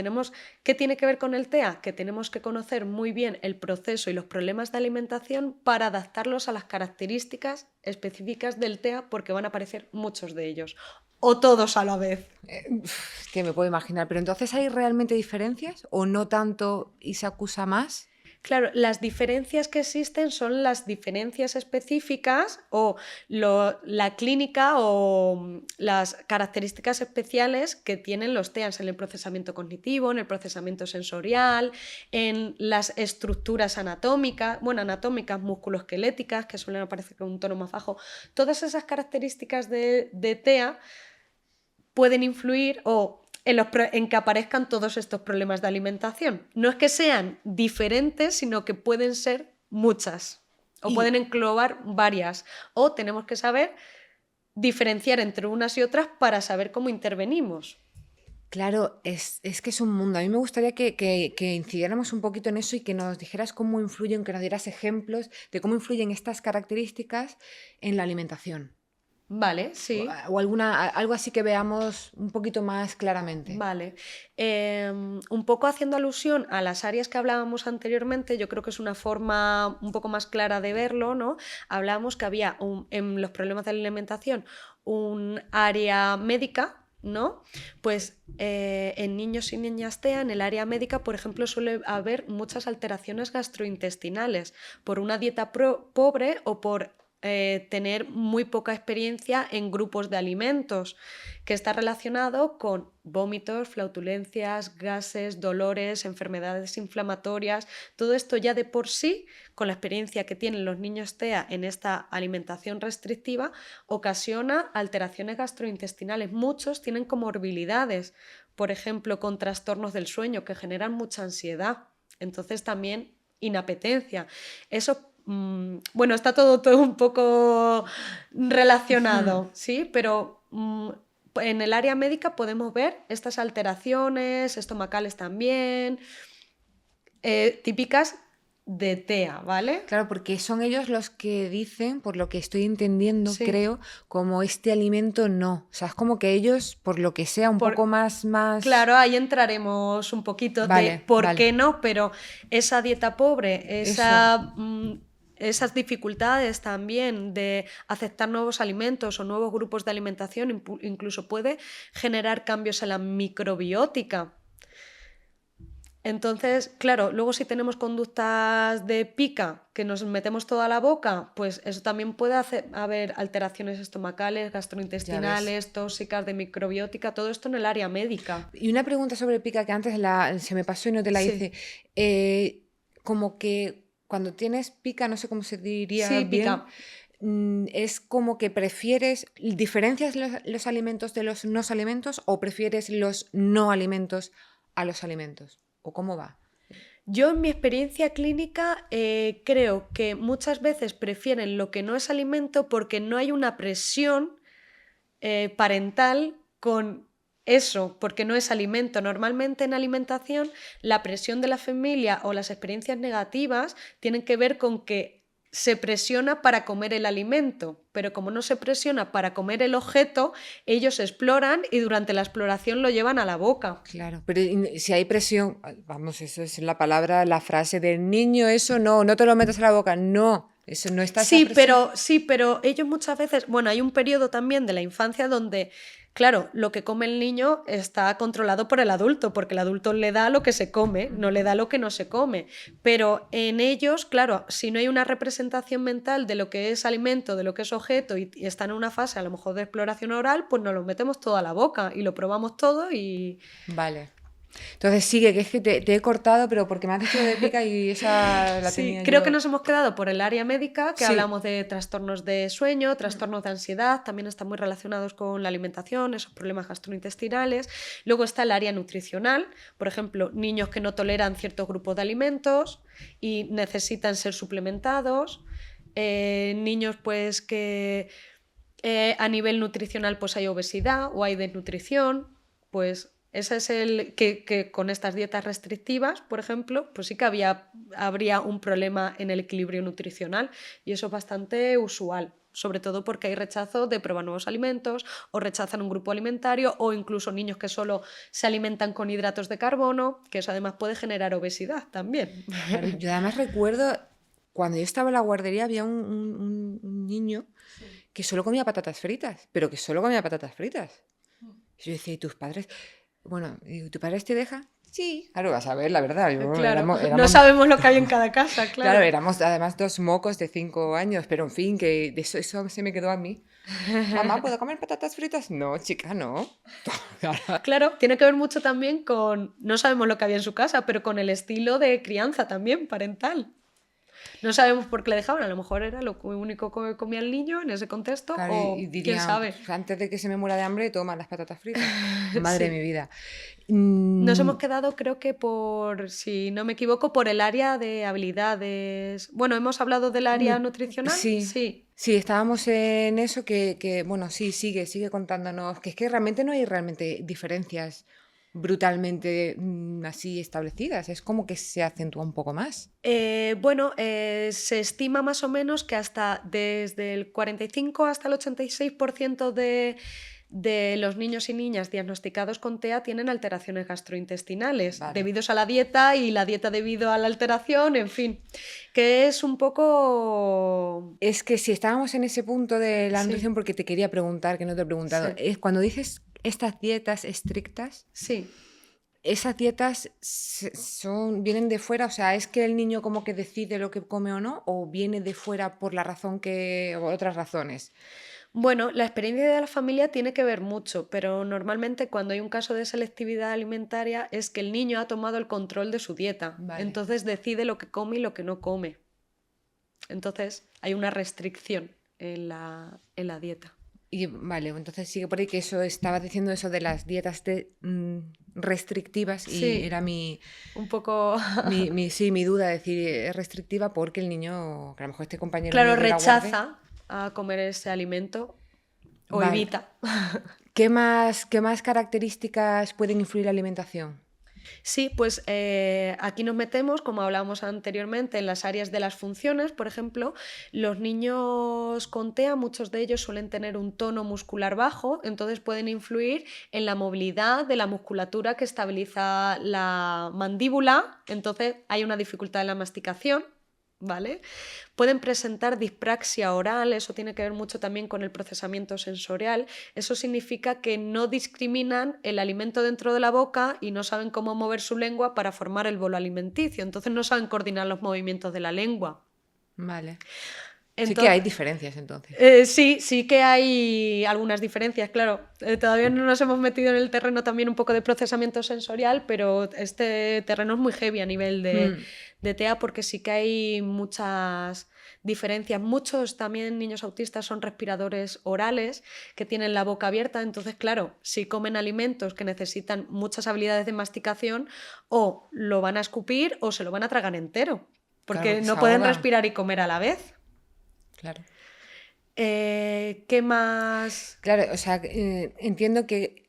¿qué tiene que ver con el TEA? Que tenemos que conocer muy bien el proceso y los problemas de alimentación para adaptarlos a las características específicas del TEA, porque van a aparecer muchos de ellos, o todos a la vez. Es que me puedo imaginar, pero entonces ¿hay realmente diferencias o no tanto y se acusa más? Claro, las diferencias que existen son las diferencias específicas o la clínica o las características especiales que tienen los TEAs en el procesamiento cognitivo, en el procesamiento sensorial, en las estructuras anatómicas, musculoesqueléticas, que suelen aparecer con un tono más bajo. Todas esas características de TEA pueden influir en que aparezcan todos estos problemas de alimentación. No es que sean diferentes, sino que pueden ser muchas o pueden englobar varias. O tenemos que saber diferenciar entre unas y otras para saber cómo intervenimos. Claro, es que es un mundo. A mí me gustaría que incidiéramos un poquito en eso y que nos dijeras cómo influyen, que nos dieras ejemplos de cómo influyen estas características en la alimentación. Vale, sí. O algo así que veamos un poquito más claramente. Vale. Un poco haciendo alusión a las áreas que hablábamos anteriormente, yo creo que es una forma un poco más clara de verlo, ¿no? Hablábamos que había en los problemas de la alimentación un área médica, ¿no? Pues en niños y niñas TEA, en el área médica, por ejemplo, suele haber muchas alteraciones gastrointestinales por una dieta pobre o por tener muy poca experiencia en grupos de alimentos, que está relacionado con vómitos, flautulencias, gases, dolores, enfermedades inflamatorias. Todo esto ya de por sí, con la experiencia que tienen los niños TEA en esta alimentación restrictiva, ocasiona alteraciones gastrointestinales. Muchos tienen comorbilidades, por ejemplo, con trastornos del sueño que generan mucha ansiedad. Entonces también inapetencia. Eso bueno, está todo un poco relacionado, ¿sí? Pero en el área médica podemos ver estas alteraciones estomacales también, típicas de TEA, ¿vale? Claro, porque son ellos los que dicen, por lo que estoy entendiendo, Sí. creo, como este alimento no. O sea, es como que ellos, por lo que sea, un poco más... Claro, ahí entraremos un poquito de por qué no, pero esa dieta pobre, esas dificultades también de aceptar nuevos alimentos o nuevos grupos de alimentación incluso puede generar cambios en la microbiótica. Entonces, claro, luego si tenemos conductas de pica, que nos metemos toda la boca, pues eso también puede haber alteraciones estomacales, gastrointestinales, tóxicas, de microbiótica, todo esto en el área médica. Y una pregunta sobre pica que antes se me pasó y no te la hice. Como que cuando tienes pica, no sé cómo se diría bien, pica. Es como que ¿diferencias los alimentos de los no alimentos o prefieres los no alimentos a los alimentos? ¿O cómo va? Yo en mi experiencia clínica creo que muchas veces prefieren lo que no es alimento porque no hay una presión parental con eso, porque no es alimento. Normalmente en alimentación la presión de la familia o las experiencias negativas tienen que ver con que se presiona para comer el alimento, pero como no se presiona para comer el objeto, ellos exploran y durante la exploración lo llevan a la boca. Claro, pero si hay presión, vamos, eso es la palabra, la frase del niño, eso no te lo metas a la boca, no, eso no está. Sí, pero ellos muchas veces, bueno, hay un periodo también de la infancia donde, claro, lo que come el niño está controlado por el adulto, porque el adulto le da lo que se come, no le da lo que no se come. Pero en ellos, claro, si no hay una representación mental de lo que es alimento, de lo que es objeto, y están en una fase a lo mejor de exploración oral, pues nos lo metemos todo a la boca y lo probamos todo y... Vale. Entonces sigue, que es que te he cortado, pero porque me has dicho de pica y esa la tenía creo yo. que nos hemos quedado por el área médica, que hablamos de trastornos de sueño, trastornos de ansiedad, también están muy relacionados con la alimentación, esos problemas gastrointestinales. Luego está el área nutricional, por ejemplo, niños que no toleran ciertos grupos de alimentos y necesitan ser suplementados, niños pues que a nivel nutricional pues hay obesidad o hay desnutrición, pues... Ese es el que con estas dietas restrictivas, por ejemplo, pues sí que habría un problema en el equilibrio nutricional y eso es bastante usual. sobre todo porque hay rechazo de probar nuevos alimentos o rechazan un grupo alimentario o incluso niños que solo se alimentan con hidratos de carbono, que eso además puede generar obesidad también. Claro, yo además recuerdo, cuando yo estaba en la guardería había un niño que solo comía patatas fritas, pero que solo comía patatas fritas. Y yo decía, ¿y tus padres? Bueno, ¿y tus padres te dejan? Sí. Claro, vas a ver, la verdad. Claro, no sabemos lo que hay en cada casa, claro. Claro, éramos además 2 mocos de 5 años, pero en fin, que de eso se me quedó a mí. Mamá, ¿puedo comer patatas fritas? No, chica, no. Claro, tiene que ver mucho también con, no sabemos lo que había en su casa, pero con el estilo de crianza también parental. No sabemos por qué le dejaban, a lo mejor era lo único que comía el niño en ese contexto, Claro, o y quién dirían, sabe. "Pues, antes de que se me muera de hambre, toma las patatas fritas". Madre Sí. de mi vida. Nos hemos quedado, creo que por, si no me equivoco, por el área de habilidades. Bueno, hemos hablado del área nutricional. Sí, Sí. sí, estábamos en eso bueno, sí, sigue contándonos, que es que realmente no hay realmente diferencias brutalmente así establecidas, es como que se acentúa un poco más. Bueno, se estima más o menos que hasta desde el 45 hasta el 86% de los niños y niñas diagnosticados con TEA tienen alteraciones gastrointestinales Vale. debidos a la dieta y la dieta debido a la alteración, en fin, que es un poco... Es que si estábamos en ese punto de la Sí. nutrición, porque te quería preguntar, que no te he preguntado, Sí. es cuando dices estas dietas estrictas, Sí. esas dietas vienen de fuera, o sea, ¿es que el niño como que decide lo que come o no? ¿O viene de fuera por la razón o otras razones? Bueno, la experiencia de la familia tiene que ver mucho, pero normalmente cuando hay un caso de selectividad alimentaria es que el niño ha tomado el control de su dieta, Vale. entonces decide lo que come y lo que no come. Entonces hay una restricción en la dieta. Y vale, entonces sigue por ahí que eso, estabas diciendo eso de las dietas restrictivas y Sí. era Un poco... mi duda, decir, es restrictiva porque el niño, que a lo mejor este compañero Claro, mío de la guardia, rechaza a comer ese alimento o Vale. evita. ¿Qué más características pueden influir la alimentación? Sí, pues aquí nos metemos, como hablábamos anteriormente, en las áreas de las funciones. Por ejemplo, los niños con TEA, muchos de ellos suelen tener un tono muscular bajo, entonces pueden influir en la movilidad de la musculatura que estabiliza la mandíbula, entonces hay una dificultad en la masticación. ¿Vale? Pueden presentar dispraxia oral, eso tiene que ver mucho también con el procesamiento sensorial. Eso significa que no discriminan el alimento dentro de la boca y no saben cómo mover su lengua para formar el bolo alimenticio, entonces no saben coordinar los movimientos de la lengua. Vale. Entonces, sí que hay diferencias entonces. Sí que hay algunas diferencias, claro. Todavía no nos hemos metido en el terreno también un poco de procesamiento sensorial, pero este terreno es muy heavy a nivel de TEA porque sí que hay muchas diferencias. Muchos también niños autistas son respiradores orales que tienen la boca abierta, entonces claro, si comen alimentos que necesitan muchas habilidades de masticación, o lo van a escupir o se lo van a tragar entero, porque Claro, no se pueden ahogan. respirar y comer a la vez. Claro. ¿Qué más? Claro, o sea, entiendo que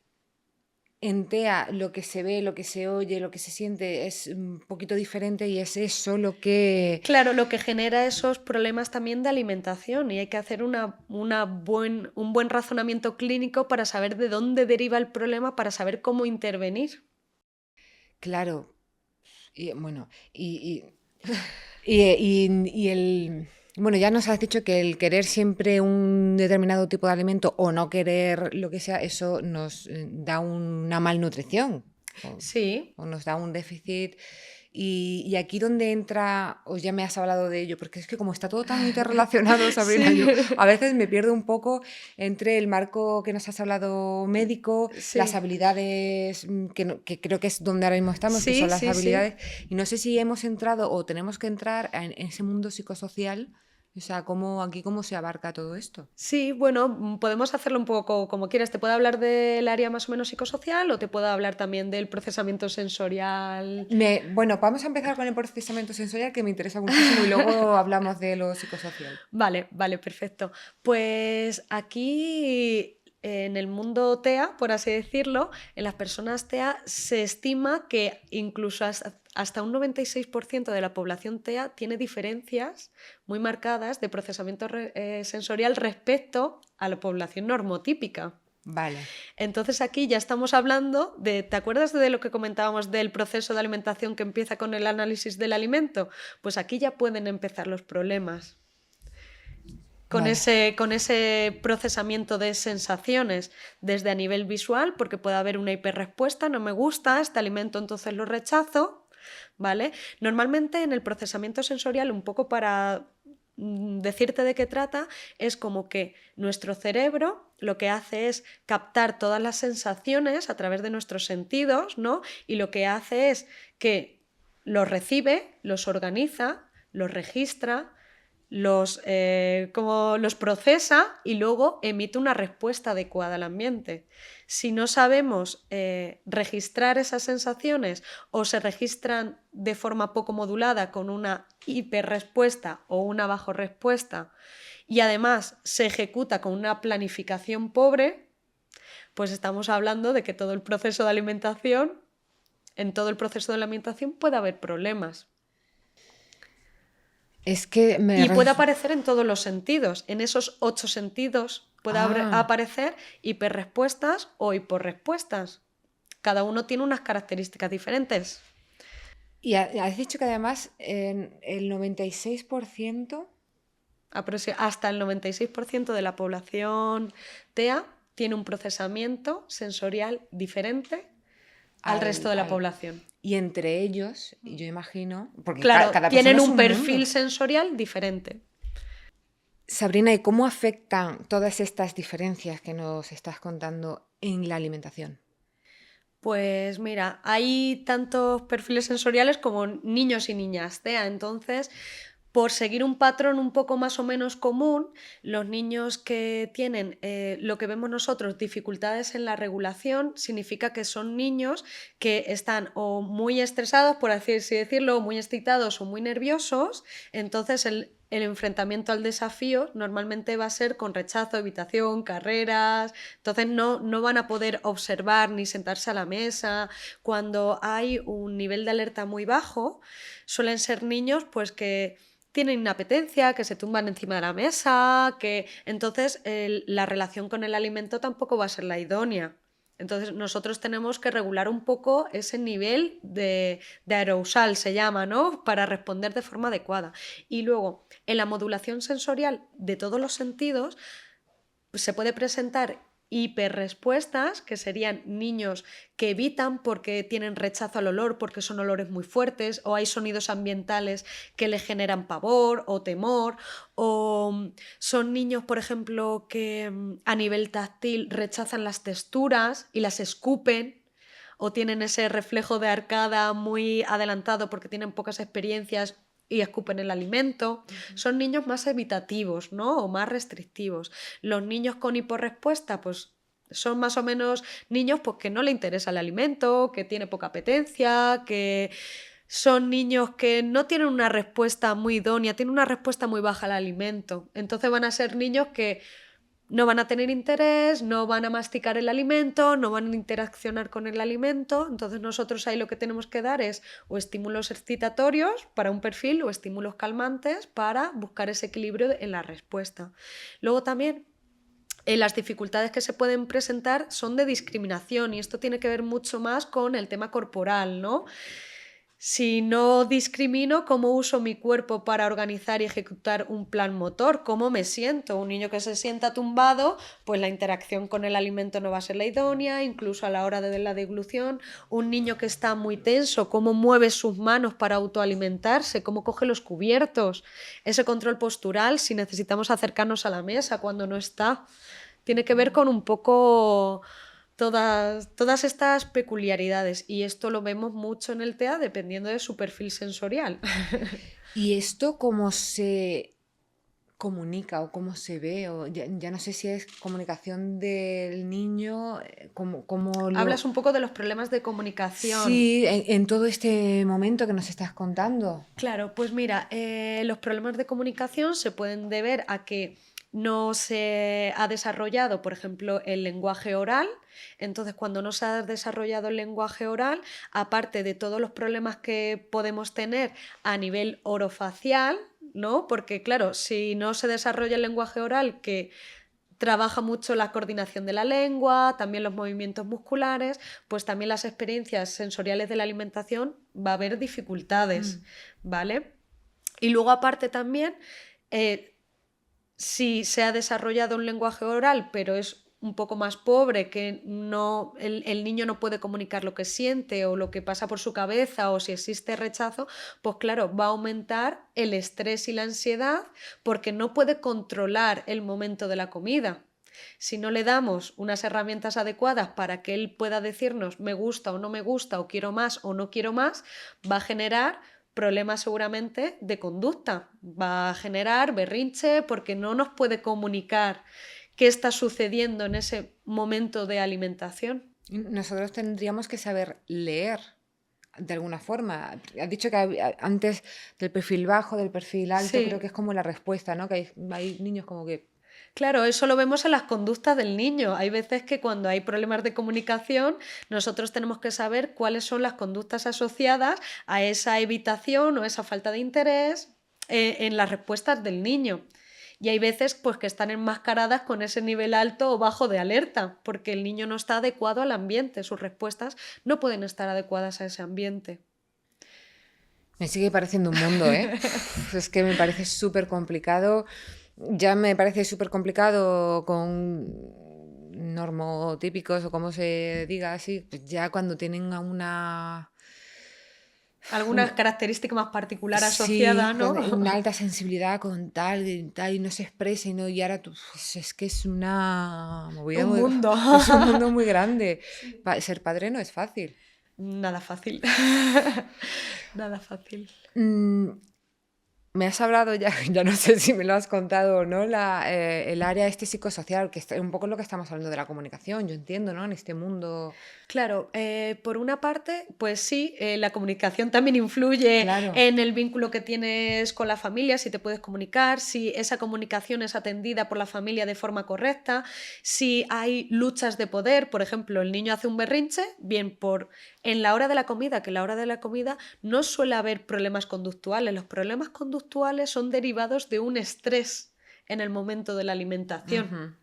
en TEA lo que se ve, lo que se oye, lo que se siente es un poquito diferente y es eso lo que... Claro, lo que genera esos problemas también de alimentación y hay que hacer un buen razonamiento clínico para saber de dónde deriva el problema, para saber cómo intervenir. Claro. Y bueno, y el... Bueno, ya nos has dicho que el querer siempre un determinado tipo de alimento o no querer lo que sea, eso nos da una malnutrición Sí. o nos da un déficit. Y aquí donde entra, o ya me has hablado de ello, porque es que como está todo tan interrelacionado, Sabrina, Sí. yo a veces me pierdo un poco entre el marco que nos has hablado médico, Sí. las habilidades, que creo que es donde ahora mismo estamos, que Sí, son las sí, habilidades, y no sé si hemos entrado o tenemos que entrar en ese mundo psicosocial, o sea, cómo se abarca todo esto. Sí, bueno, podemos hacerlo un poco como quieras. Te puedo hablar del área más o menos psicosocial o te puedo hablar también del procesamiento sensorial. Bueno, vamos a empezar con el procesamiento sensorial, que me interesa muchísimo, y luego hablamos de lo psicosocial. Vale, perfecto. Pues aquí en el mundo TEA, por así decirlo, en las personas TEA se estima que incluso hasta un 96% de la población TEA tiene diferencias muy marcadas de procesamiento sensorial respecto a la población normotípica. Vale. Entonces aquí ya estamos hablando de, ¿te acuerdas de lo que comentábamos del proceso de alimentación que empieza con el análisis del alimento? Pues aquí ya pueden empezar los problemas. Con ese procesamiento de sensaciones desde a nivel visual, porque puede haber una hiperrespuesta, no me gusta este alimento, entonces lo rechazo, ¿vale? Normalmente en el procesamiento sensorial, un poco para decirte de qué trata, es como que nuestro cerebro lo que hace es captar todas las sensaciones a través de nuestros sentidos, ¿no? Y lo que hace es que los recibe, los organiza, los registra, los procesa y luego emite una respuesta adecuada al ambiente. Si no sabemos registrar esas sensaciones o se registran de forma poco modulada con una hiperrespuesta o una bajo respuesta y además se ejecuta con una planificación pobre, pues estamos hablando de que en todo el proceso de alimentación puede haber problemas. Y puede aparecer en todos los sentidos. En esos 8 sentidos puede aparecer hiperrespuestas o hiporrespuestas. Cada uno tiene unas características diferentes. Y has dicho que además el 96%... hasta el 96% de la población TEA tiene un procesamiento sensorial diferente al resto de la población. Y entre ellos, yo imagino... Porque claro, cada tienen un perfil mundo sensorial diferente. Sabrina, ¿y cómo afectan todas estas diferencias que nos estás contando en la alimentación? Pues mira, hay tantos perfiles sensoriales como niños y niñas TEA, entonces, por seguir un patrón un poco más o menos común, los niños que tienen lo que vemos nosotros, dificultades en la regulación, significa que son niños que están o muy estresados, por así decirlo, o muy excitados o muy nerviosos, entonces el enfrentamiento al desafío normalmente va a ser con rechazo, evitación, carreras, entonces no van a poder observar ni sentarse a la mesa. Cuando hay un nivel de alerta muy bajo, suelen ser niños pues que tienen inapetencia, que se tumban encima de la mesa, que entonces la relación con el alimento tampoco va a ser la idónea. Entonces nosotros tenemos que regular un poco ese nivel de arousal, se llama, ¿no? Para responder de forma adecuada. Y luego, en la modulación sensorial de todos los sentidos, pues se puede presentar hiperrespuestas, que serían niños que evitan porque tienen rechazo al olor, porque son olores muy fuertes, o hay sonidos ambientales que les generan pavor o temor, o son niños, por ejemplo, que a nivel táctil rechazan las texturas y las escupen, o tienen ese reflejo de arcada muy adelantado porque tienen pocas experiencias y escupen el alimento. Son niños más evitativos, ¿no? O más restrictivos. Los niños con hiporrespuesta, pues son más o menos niños pues, que no le interesa el alimento, que tiene poca apetencia, que son niños que no tienen una respuesta muy idónea, tienen una respuesta muy baja al alimento. Entonces van a ser niños que no van a tener interés, no van a masticar el alimento, no van a interaccionar con el alimento. Entonces nosotros ahí lo que tenemos que dar es o estímulos excitatorios para un perfil o estímulos calmantes para buscar ese equilibrio en la respuesta. Luego también las dificultades que se pueden presentar son de discriminación y esto tiene que ver mucho más con el tema corporal, ¿no? Si no discrimino, ¿cómo uso mi cuerpo para organizar y ejecutar un plan motor? ¿Cómo me siento? Un niño que se sienta tumbado, pues la interacción con el alimento no va a ser la idónea, incluso a la hora de la deglución. Un niño que está muy tenso, ¿cómo mueve sus manos para autoalimentarse? ¿Cómo coge los cubiertos? Ese control postural, si necesitamos acercarnos a la mesa cuando no está. Tiene que ver con un poco todas estas peculiaridades y esto lo vemos mucho en el TEA dependiendo de su perfil sensorial. ¿Y esto cómo comunica o cómo se ve, o ya no sé si es comunicación del niño, cómo Hablas un poco de los problemas de comunicación. Sí, en todo este momento que nos estás contando. Claro, pues mira, los problemas de comunicación se pueden deber a que no se ha desarrollado, por ejemplo, el lenguaje oral. Entonces, cuando no se ha desarrollado el lenguaje oral, aparte de todos los problemas que podemos tener a nivel orofacial, ¿no? Porque, claro, si no se desarrolla el lenguaje oral, que trabaja mucho la coordinación de la lengua, también los movimientos musculares, pues también las experiencias sensoriales de la alimentación va a haber dificultades, ¿vale? Y luego aparte también, si se ha desarrollado un lenguaje oral, pero es un poco más pobre, que no, el niño no puede comunicar lo que siente o lo que pasa por su cabeza o si existe rechazo, pues claro, va a aumentar el estrés y la ansiedad porque no puede controlar el momento de la comida. Si no le damos unas herramientas adecuadas para que él pueda decirnos me gusta o no me gusta o quiero más o no quiero más, va a generar problemas seguramente de conducta, va a generar berrinche porque no nos puede comunicar qué está sucediendo en ese momento de alimentación. Nosotros tendríamos que saber leer de alguna forma. Has dicho que antes del perfil bajo, del perfil alto, creo que Sí, es como la respuesta, ¿no? Que hay niños como que... claro, eso lo vemos en las conductas del niño. Hay veces que cuando hay problemas de comunicación, nosotros tenemos que saber cuáles son las conductas asociadas a esa evitación o esa falta de interés en las respuestas del niño. Y hay veces pues, que están enmascaradas con ese nivel alto o bajo de alerta, porque el niño no está adecuado al ambiente, sus respuestas no pueden estar adecuadas a ese ambiente. Me sigue pareciendo un mundo, ¿eh? Es que me parece súper complicado. Ya me parece súper complicado con normotípicos o como se diga así, pues ya cuando tienen a Algunas características más particulares sí, asociadas, con ¿no? una alta sensibilidad con tal y no se expresa y ahora pues, es que es una movida Un mundo. es un mundo muy grande. Ser padre no es fácil. Nada fácil. Nada fácil. Mm, Me has hablado ya, ya no sé si me lo has contado o no, el área psicosocial, que es un poco lo que estamos hablando de la comunicación, yo entiendo, ¿no? En este mundo. Claro, por una parte, pues sí, la comunicación también influye Claro. en el vínculo que tienes con la familia, si te puedes comunicar, si esa comunicación es atendida por la familia de forma correcta, si hay luchas de poder, por ejemplo, el niño hace un berrinche, bien por en la hora de la comida, que en la hora de la comida no suele haber problemas conductuales, los problemas conductuales son derivados de un estrés en el momento de la alimentación. Ujú.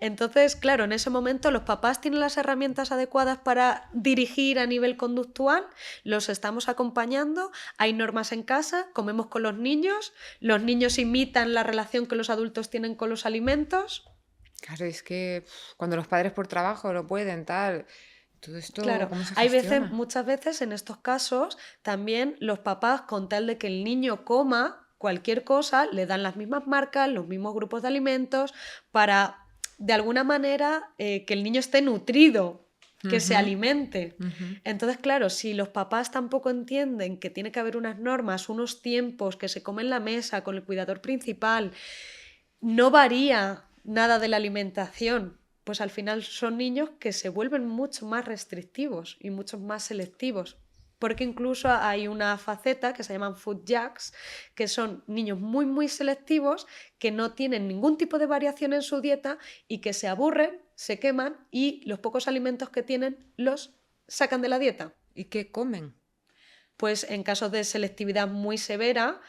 Entonces, claro, en ese momento los papás tienen las herramientas adecuadas para dirigir a nivel conductual, los estamos acompañando, hay normas en casa, comemos con los niños imitan la relación que los adultos tienen con los alimentos. Claro, es que cuando los padres por trabajo lo pueden, tal, todo esto, Claro, ¿cómo se hay veces, gestiona? muchas veces en estos casos, también los papás, con tal de que el niño coma cualquier cosa, le dan las mismas marcas, los mismos grupos de alimentos, para de alguna manera que el niño esté nutrido, que se Ujú, alimente. ujú. Entonces, claro, si los papás tampoco entienden que tiene que haber unas normas, unos tiempos, que se come en la mesa con el cuidador principal, no varía nada de la alimentación, pues al final son niños que se vuelven mucho más restrictivos y mucho más selectivos. Porque incluso hay una faceta que se llaman food jacks, que son niños muy, muy selectivos, que no tienen ningún tipo de variación en su dieta y que se aburren, se queman y los pocos alimentos que tienen los sacan de la dieta. ¿Y qué comen? Pues en casos de selectividad muy severa,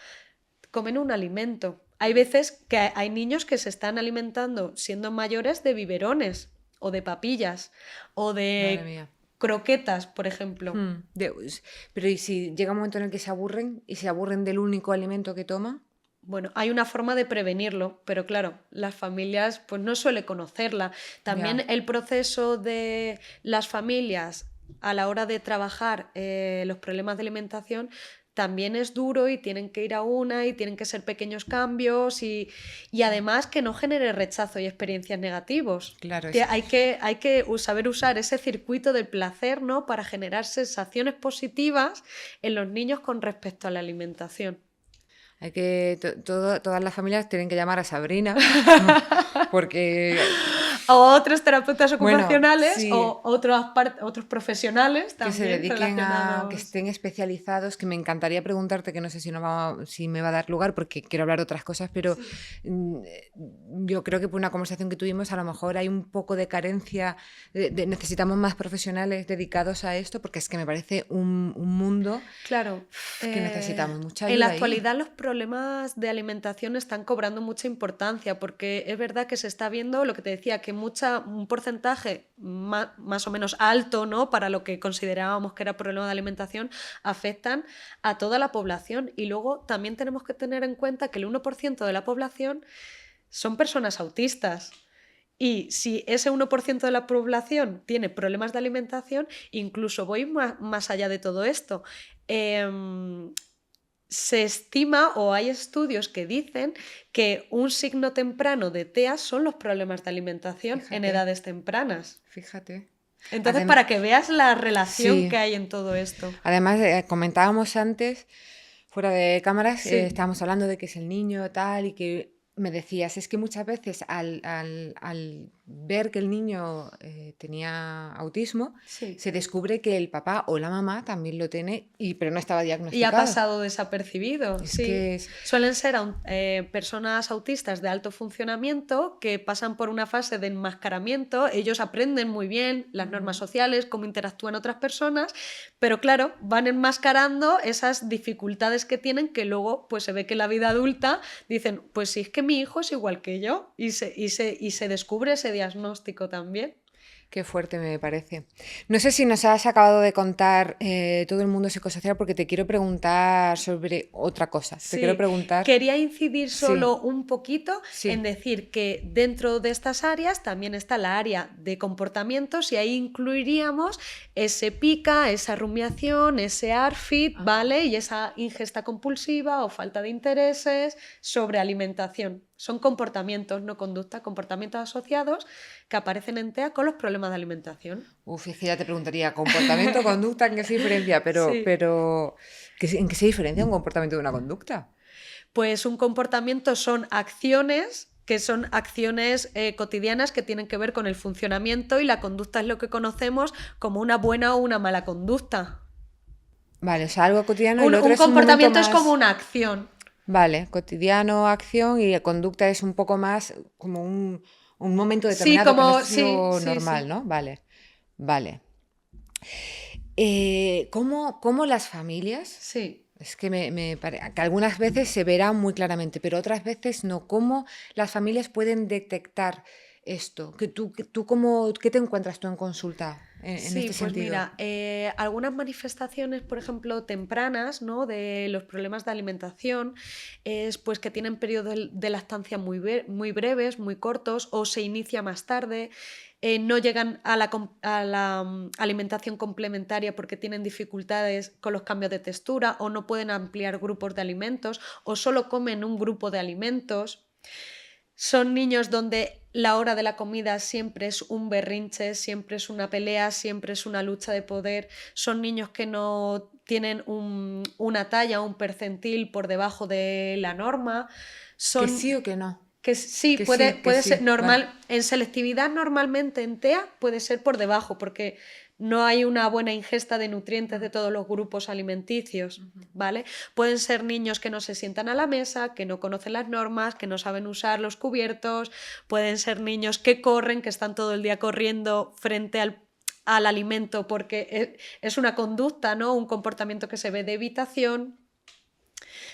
comen un alimento. Hay veces que hay niños que se están alimentando siendo mayores de biberones o de papillas o Madre de mía. croquetas, por ejemplo. Pero ¿y si llega un momento en el que se aburren y se aburren del único alimento que toman? Bueno, hay una forma de prevenirlo, pero claro, las familias pues no suelen conocerla. También Ya. el proceso de las familias a la hora de trabajar los problemas de alimentación también es duro y tienen que ir a una y tienen que ser pequeños cambios y además que no genere rechazo y experiencias negativos. Claro, Hay que saber usar ese circuito del placer, ¿no? Para generar sensaciones positivas en los niños con respecto a la alimentación. Todas las familias tienen que llamar a Sabrina porque, O otros terapeutas bueno, ocupacionales sí, o otros profesionales que se también dediquen a, que relacionados. estén especializados, que me encantaría preguntarte, que no sé si me va a dar lugar porque quiero hablar de otras cosas, pero Sí. mm, yo creo que por una conversación que tuvimos a lo mejor hay un poco de carencia, necesitamos más profesionales dedicados a esto porque es que me parece un mundo Claro, que necesitamos mucha en la ayuda ahí. actualidad los problemas de alimentación están cobrando mucha importancia porque es verdad que se está viendo lo que te decía, que un porcentaje más o menos alto, ¿no? Para lo que considerábamos que era problema de alimentación, afectan a toda la población. Y luego también tenemos que tener en cuenta que el 1% de la población son personas autistas. Y si ese 1% de la población tiene problemas de alimentación, incluso voy más allá de todo esto. Se estima o hay estudios que dicen que un signo temprano de TEA son los problemas de alimentación en Fíjate, edades tempranas. fíjate. Entonces, Adem- para que veas la relación sí, que hay en todo esto. además comentábamos antes, fuera de cámaras, Sí, estábamos hablando de que es el niño tal y que me decías, es que muchas veces al ver que el niño tenía autismo, sí. se descubre que el papá o la mamá también lo tiene, pero no estaba Y ha diagnosticado. pasado desapercibido, Es sí. que es... Suelen ser personas autistas de alto funcionamiento que pasan por una fase de enmascaramiento. Ellos aprenden muy bien las normas sociales, cómo interactúan otras personas, pero claro, van enmascarando esas dificultades que tienen que luego pues se ve que en la vida adulta dicen, pues si es que mi hijo es igual que yo y se descubre ese diagnóstico también. Qué fuerte me parece. No sé si nos has acabado de contar todo el mundo psicosocial porque te quiero preguntar sobre otra cosa. Te quiero Sí, preguntar... quería incidir Sí, solo un poquito en sí. decir que dentro de estas áreas también está la área de comportamientos y ahí incluiríamos ese pica, esa rumiación, ese ARFID, ¿vale? Y esa ingesta compulsiva o falta de intereses sobre alimentación. Son comportamientos, no conducta, comportamientos asociados que aparecen en TEA con los problemas de alimentación. Uf, es que ya te preguntaría, comportamiento, conducta, ¿en qué se diferencia? Sí. ¿En qué se diferencia un comportamiento de una conducta? Pues un comportamiento son acciones que son acciones cotidianas que tienen que ver con el funcionamiento y la conducta es lo que conocemos como una buena o una mala conducta. Vale, o sea, algo cotidiano y Un, lo otro un es un momento comportamiento es como más... una acción. Vale, cotidiano, acción y conducta es un poco más como un momento Sí, determinado que no como, es sí, lo sí, normal, sí. ¿no? Vale, vale. ¿Cómo las familias? Sí. Es que que algunas veces se verá muy claramente, pero otras veces no. ¿Cómo las familias pueden detectar esto? ¿Qué te encuentras tú en consulta en Sí, este pues sentido? mira, algunas manifestaciones, por ejemplo, tempranas, ¿no? De los problemas de alimentación es pues que tienen periodos de lactancia muy breves, muy cortos, o se inicia más tarde, no llegan a la alimentación complementaria porque tienen dificultades con los cambios de textura o no pueden ampliar grupos de alimentos o solo comen un grupo de alimentos. Son niños donde la hora de la comida siempre es un berrinche, siempre es una pelea, siempre es una lucha de poder. Son niños que no tienen una talla, un percentil por debajo de la norma. ¿Que Son sí o que no? que sí, Que sí, que puede sí. ser Vale. normal. En selectividad normalmente en TEA puede ser por debajo porque no hay una buena ingesta de nutrientes de todos los grupos alimenticios, ¿vale? Pueden ser niños que no se sientan a la mesa, que no conocen las normas, que no saben usar los cubiertos, pueden ser niños que corren, que están todo el día corriendo frente al alimento porque es una conducta, ¿no? Un comportamiento que se ve de evitación.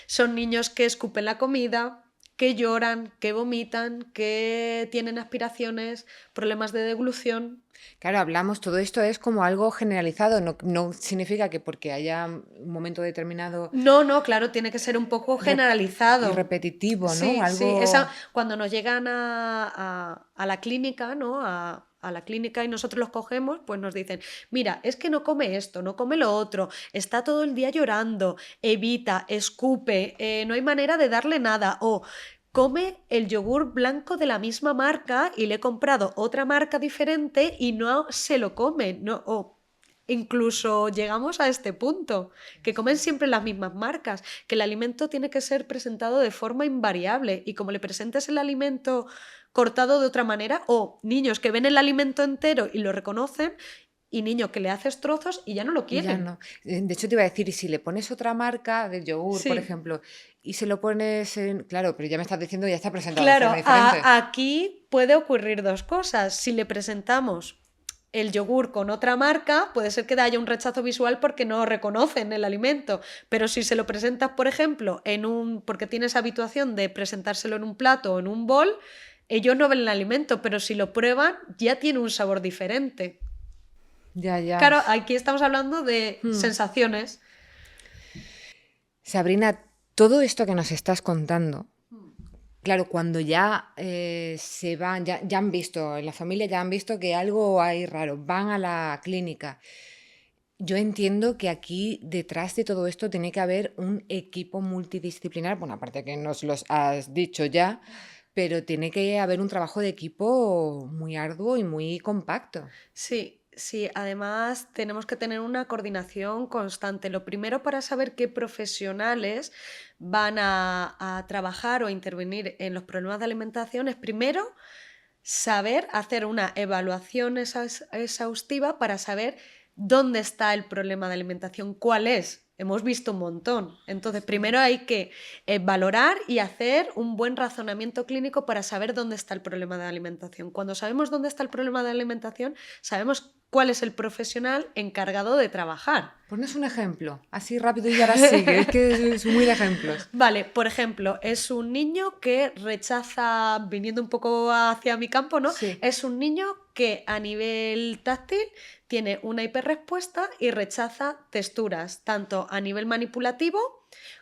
Son niños que escupen la comida, que lloran, que vomitan, que tienen aspiraciones, problemas de deglución. Claro, hablamos, todo esto es como algo generalizado, no significa que porque haya un momento determinado No, no, claro, tiene que ser un poco y generalizado. repetitivo, ¿no? Sí, sí, esa, Algo cuando nos llegan a la clínica, ¿no? A la clínica y nosotros los cogemos, pues nos dicen, mira, es que no come esto, no come lo otro, está todo el día llorando, evita, escupe, no hay manera de darle nada, o come el yogur blanco de la misma marca y le he comprado otra marca diferente y no se lo come, no, o Incluso llegamos a este punto, que comen siempre las mismas marcas, que el alimento tiene que ser presentado de forma invariable y como le presentes el alimento cortado de otra manera, o niños que ven el alimento entero y lo reconocen, y niños que le haces trozos y ya no lo Y ya quieren. no. De hecho, te iba a decir, y si le pones otra marca de yogur, por Sí, ejemplo, y se lo pones en... Claro, pero ya me estás diciendo que ya está presentado de forma claro, diferente. aquí puede ocurrir dos cosas. Si le presentamos el yogur con otra marca, puede ser que haya un rechazo visual porque no reconocen el alimento. Pero si se lo presentas, por ejemplo, porque tienes habituación de presentárselo en un plato o en un bol, ellos no ven el alimento, pero si lo prueban, ya tiene un sabor diferente. Ya, ya. Claro, aquí estamos hablando de Hmm. sensaciones. Sabrina, todo esto que nos estás contando, claro, cuando ya se van, ya han visto, en la familia ya han visto que algo hay raro, van a la clínica. Yo entiendo que aquí detrás de todo esto tiene que haber un equipo multidisciplinar, bueno, aparte que nos los has dicho ya, pero tiene que haber un trabajo de equipo muy arduo y muy compacto. Sí, sí, además tenemos que tener una coordinación constante. Lo primero para saber qué profesionales van a trabajar o intervenir en los problemas de alimentación es primero saber hacer una evaluación exhaustiva para saber dónde está el problema de alimentación, cuál es. Hemos visto un montón. Entonces, Sí. primero hay que valorar y hacer un buen razonamiento clínico para saber dónde está el problema de alimentación. Cuando sabemos dónde está el problema de alimentación, sabemos cuál es el profesional encargado de trabajar. Ponnos un ejemplo, así rápido y ahora sigue, es que es muy de ejemplos. Vale, por ejemplo, es un niño que rechaza, viniendo un poco hacia mi campo, ¿no? Sí. Es un niño que a nivel táctil tiene una hiperrespuesta y rechaza texturas, tanto a nivel manipulativo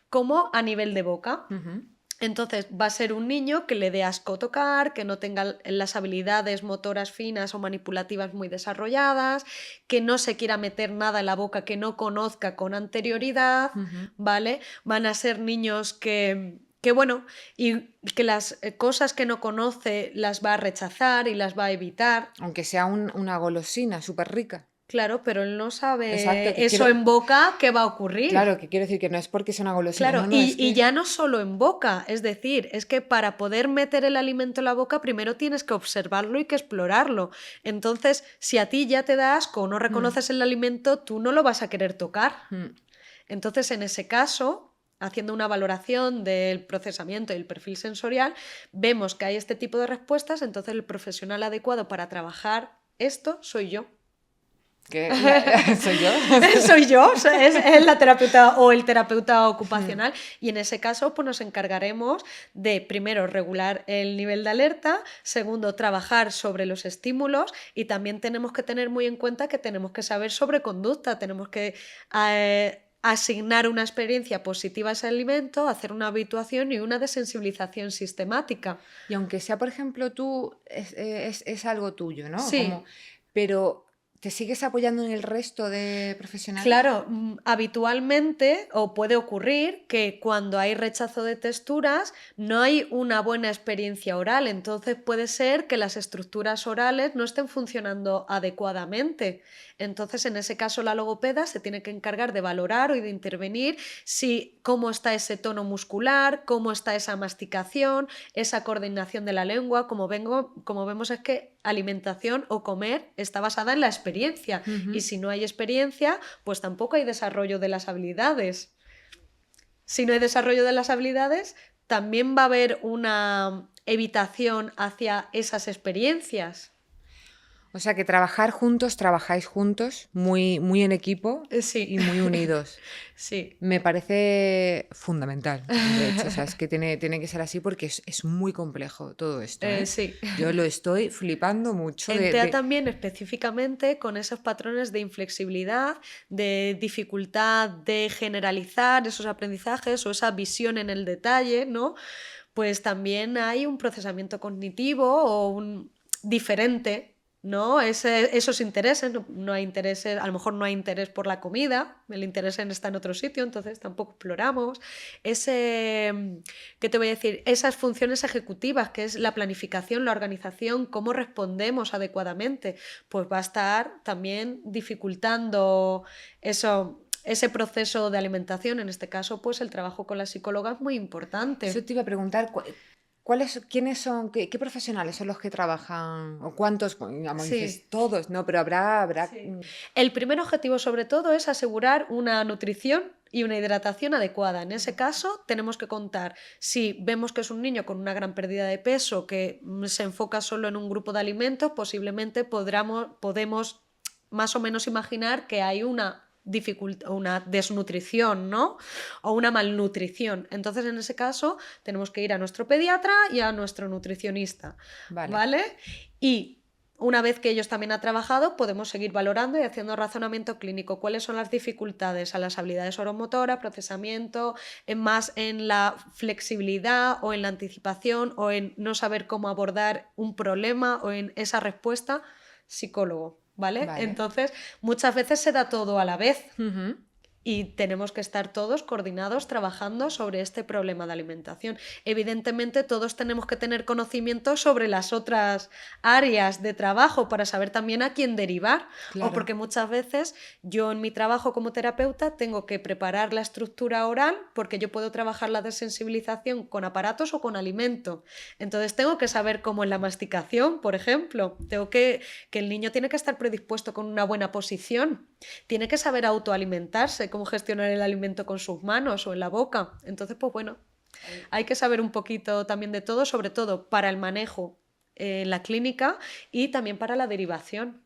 como a nivel de boca. Ujú. Entonces va a ser un niño que le dé asco tocar, que no tenga las habilidades motoras finas o manipulativas muy desarrolladas, que no se quiera meter nada en la boca que no conozca con anterioridad, Ujú. ¿vale? Van a ser niños que bueno, y que las cosas que no conoce las va a rechazar y las va a evitar. Aunque sea una golosina súper rica. Claro, pero él no Exacto, sabe que eso quiero, en boca, ¿qué va a ocurrir? claro, que quiero decir que no es porque sea una golosina, Claro, no, no, es y que... ya no solo en boca, es decir, es que para poder meter el alimento en la boca primero tienes que observarlo y que explorarlo. Entonces, si a ti ya te da asco o no Mm, reconoces el alimento, tú no lo vas a querer tocar. mm. Entonces, en ese caso, haciendo una valoración del procesamiento y el perfil sensorial, vemos que hay este tipo de respuestas, entonces el profesional adecuado para trabajar esto soy yo. ¿Soy yo? Soy yo, o sea, es la terapeuta o el terapeuta Mm. ocupacional y en ese caso pues nos encargaremos de primero regular el nivel de alerta, segundo trabajar sobre los estímulos y también tenemos que tener muy en cuenta que tenemos que saber sobre conducta, tenemos que asignar una experiencia positiva a ese alimento, hacer una habituación y una desensibilización sistemática. Y aunque sea, por ejemplo, tú, es algo tuyo, ¿no? Como, Sí. pero ¿te sigues apoyando en el resto de profesionales? Claro, habitualmente o puede ocurrir que cuando hay rechazo de texturas no hay una buena experiencia oral, entonces puede ser que las estructuras orales no estén funcionando adecuadamente. Entonces, en ese caso, la logopeda se tiene que encargar de valorar o de intervenir si cómo está ese tono muscular, cómo está esa masticación, esa coordinación de la lengua. Como vemos es que alimentación o comer está basada en la experiencia y Ujú. si no hay experiencia, pues tampoco hay desarrollo de las habilidades. Si no hay desarrollo de las habilidades, también va a haber una evitación hacia esas experiencias. O sea que trabajar juntos, trabajáis juntos, muy, muy en equipo Sí, y muy unidos. sí. Me parece fundamental, de hecho, o sea, es que tiene que ser así porque es muy complejo todo esto, ¿eh? Sí. Yo lo estoy flipando mucho En TEA también específicamente con esos patrones de inflexibilidad, de dificultad de generalizar esos aprendizajes o esa visión en el detalle, ¿no? Pues también hay un procesamiento cognitivo o un diferente. ¿no? Esos intereses, no hay intereses, a lo mejor no hay interés por la comida, el interés está en otro sitio, entonces tampoco exploramos. ¿Qué te voy a decir? Esas funciones ejecutivas, que es la planificación, la organización, cómo respondemos adecuadamente, pues va a estar también dificultando ese proceso de alimentación. En este caso, pues el trabajo con la psicóloga es muy importante. Eso te iba a preguntar, ¿quiénes son, qué profesionales son los que trabajan? ¿O cuántos? Digamos, Sí. dices todos, ¿no? Pero habrá... Sí. El primer objetivo, sobre todo, es asegurar una nutrición y una hidratación adecuada. En ese caso, tenemos que contar, si vemos que es un niño con una gran pérdida de peso, que se enfoca solo en un grupo de alimentos, posiblemente podemos más o menos imaginar que hay una desnutrición, ¿no? O una malnutrición. Entonces, en ese caso, tenemos que ir a nuestro pediatra y a nuestro nutricionista, ¿vale? Y una vez que ellos también han trabajado, podemos seguir valorando y haciendo razonamiento clínico. ¿Cuáles son las dificultades a las habilidades oromotoras, procesamiento, más en la flexibilidad o en la anticipación o en no saber cómo abordar un problema o en esa respuesta? Psicólogo, ¿vale? Entonces, muchas veces se da todo a la vez. Uh-huh. Y tenemos que estar todos coordinados trabajando sobre este problema de alimentación. Evidentemente, todos tenemos que tener conocimiento sobre las otras áreas de trabajo para saber también a quién derivar. Claro. O porque muchas veces yo en mi trabajo como terapeuta tengo que preparar la estructura oral porque yo puedo trabajar la desensibilización con aparatos o con alimento. Entonces tengo que saber cómo en la masticación, por ejemplo, que el niño tiene que estar predispuesto con una buena posición, tiene que saber autoalimentarse, cómo gestionar el alimento con sus manos o en la boca. Entonces, pues bueno, hay que saber un poquito también de todo, sobre todo para el manejo en la clínica y también para la derivación.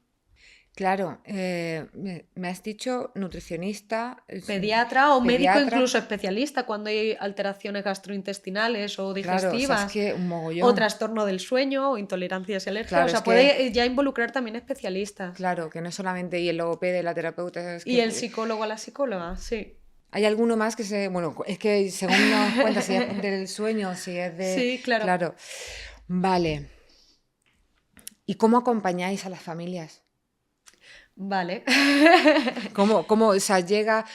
Claro, me has dicho nutricionista, pediatra o médico incluso especialista cuando hay alteraciones gastrointestinales o digestivas, claro, o sea, es que un mogollón. O trastorno del sueño o intolerancias y alergias, claro, o sea, puede ya involucrar también especialistas. Claro, que no es solamente y el logopeda y la terapeuta. Y el psicólogo a la psicóloga, sí. ¿Hay alguno más que bueno, es que según nos cuenta si es del sueño, si es de... Sí, claro. Claro. Vale. ¿Y cómo acompañáis a las familias? Vale. ¿Cómo o sea, llega,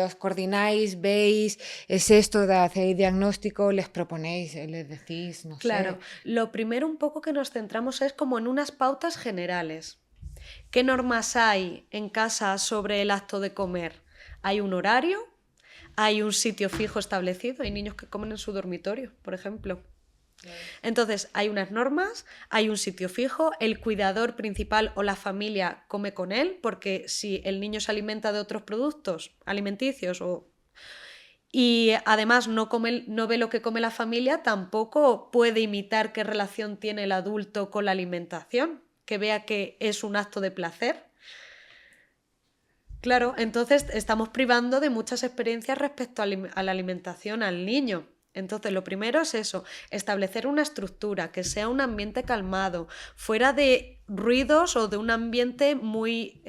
os coordináis, veis, es esto de hacer diagnóstico, les proponéis, les decís, no sé? Claro, lo primero un poco que nos centramos es como en unas pautas generales. ¿Qué normas hay en casa sobre el acto de comer? ¿Hay un horario? ¿Hay un sitio fijo establecido? Hay niños que comen en su dormitorio, por ejemplo. Entonces, hay unas normas, hay un sitio fijo, el cuidador principal o la familia come con él, porque si el niño se alimenta de otros productos alimenticios y además no ve lo que come la familia, tampoco puede imitar qué relación tiene el adulto con la alimentación, que vea que es un acto de placer. Claro, entonces estamos privando de muchas experiencias respecto a la alimentación al niño. Entonces, lo primero es eso, establecer una estructura, que sea un ambiente calmado, fuera de ruidos o de un ambiente muy,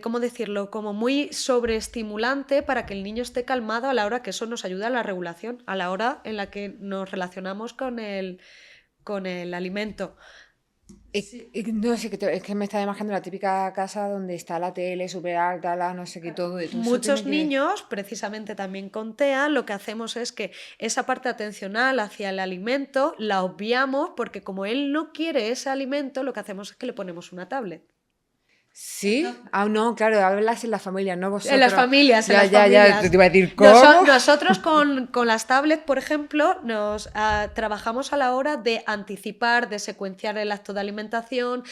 ¿cómo decirlo? Como muy sobreestimulante para que el niño esté calmado a la hora que eso nos ayuda a la regulación, a la hora en la que nos relacionamos con el alimento. Sí. No sé, es que me está imaginando la típica casa donde está la tele súper alta, la no sé qué, todo. Muchos niños, precisamente también con TEA, lo que hacemos es que esa parte atencional hacia el alimento la obviamos porque como él no quiere ese alimento, lo que hacemos es que le ponemos una tablet. ¿Sí? No, claro, hablas en la familia, no vosotros. En las familias, Ya, te iba a decir, ¿cómo? Nosotros con las tablets, por ejemplo, trabajamos a la hora de anticipar, de secuenciar el acto de alimentación,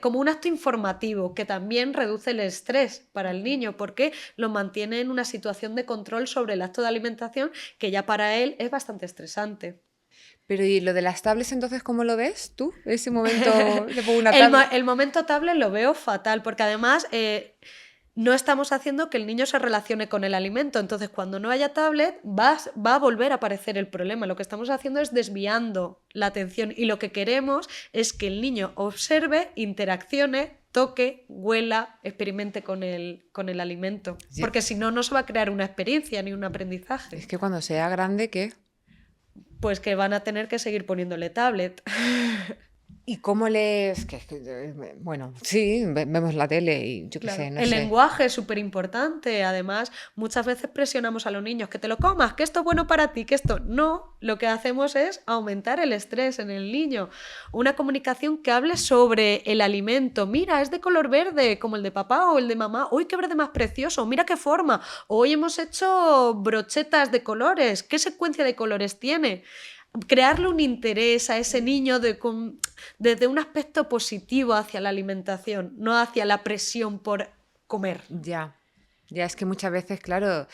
como un acto informativo que también reduce el estrés para el niño porque lo mantiene en una situación de control sobre el acto de alimentación que ya para él es bastante estresante. Pero ¿y lo de las tablets entonces cómo lo ves tú? Ese momento le pongo una tablet. El momento tablet lo veo fatal porque además no estamos haciendo que el niño se relacione con el alimento. Entonces cuando no haya tablet va a volver a aparecer el problema. Lo que estamos haciendo es desviando la atención y lo que queremos es que el niño observe, interaccione, toque, huela, experimente con el alimento. Sí. Porque si no, no se va a crear una experiencia ni un aprendizaje. Es que cuando sea grande, ¿qué? Pues que van a tener que seguir poniéndole tablet. ¿Y cómo les...? Bueno, sí, vemos la tele y yo qué Claro, sé, no el sé. lenguaje es súper importante. Además, muchas veces presionamos a los niños que te lo comas, que esto es bueno para ti, que esto no. Lo que hacemos es aumentar el estrés en el niño. Una comunicación que hable sobre el alimento. Mira, es de color verde, como el de papá o el de mamá. ¡Uy, qué verde más precioso! Mira qué forma. Hoy hemos hecho brochetas de colores. ¿Qué secuencia de colores tiene? Crearle un interés a ese niño desde un aspecto positivo hacia la alimentación, no hacia la presión por comer. Ya, ya es que muchas veces, claro,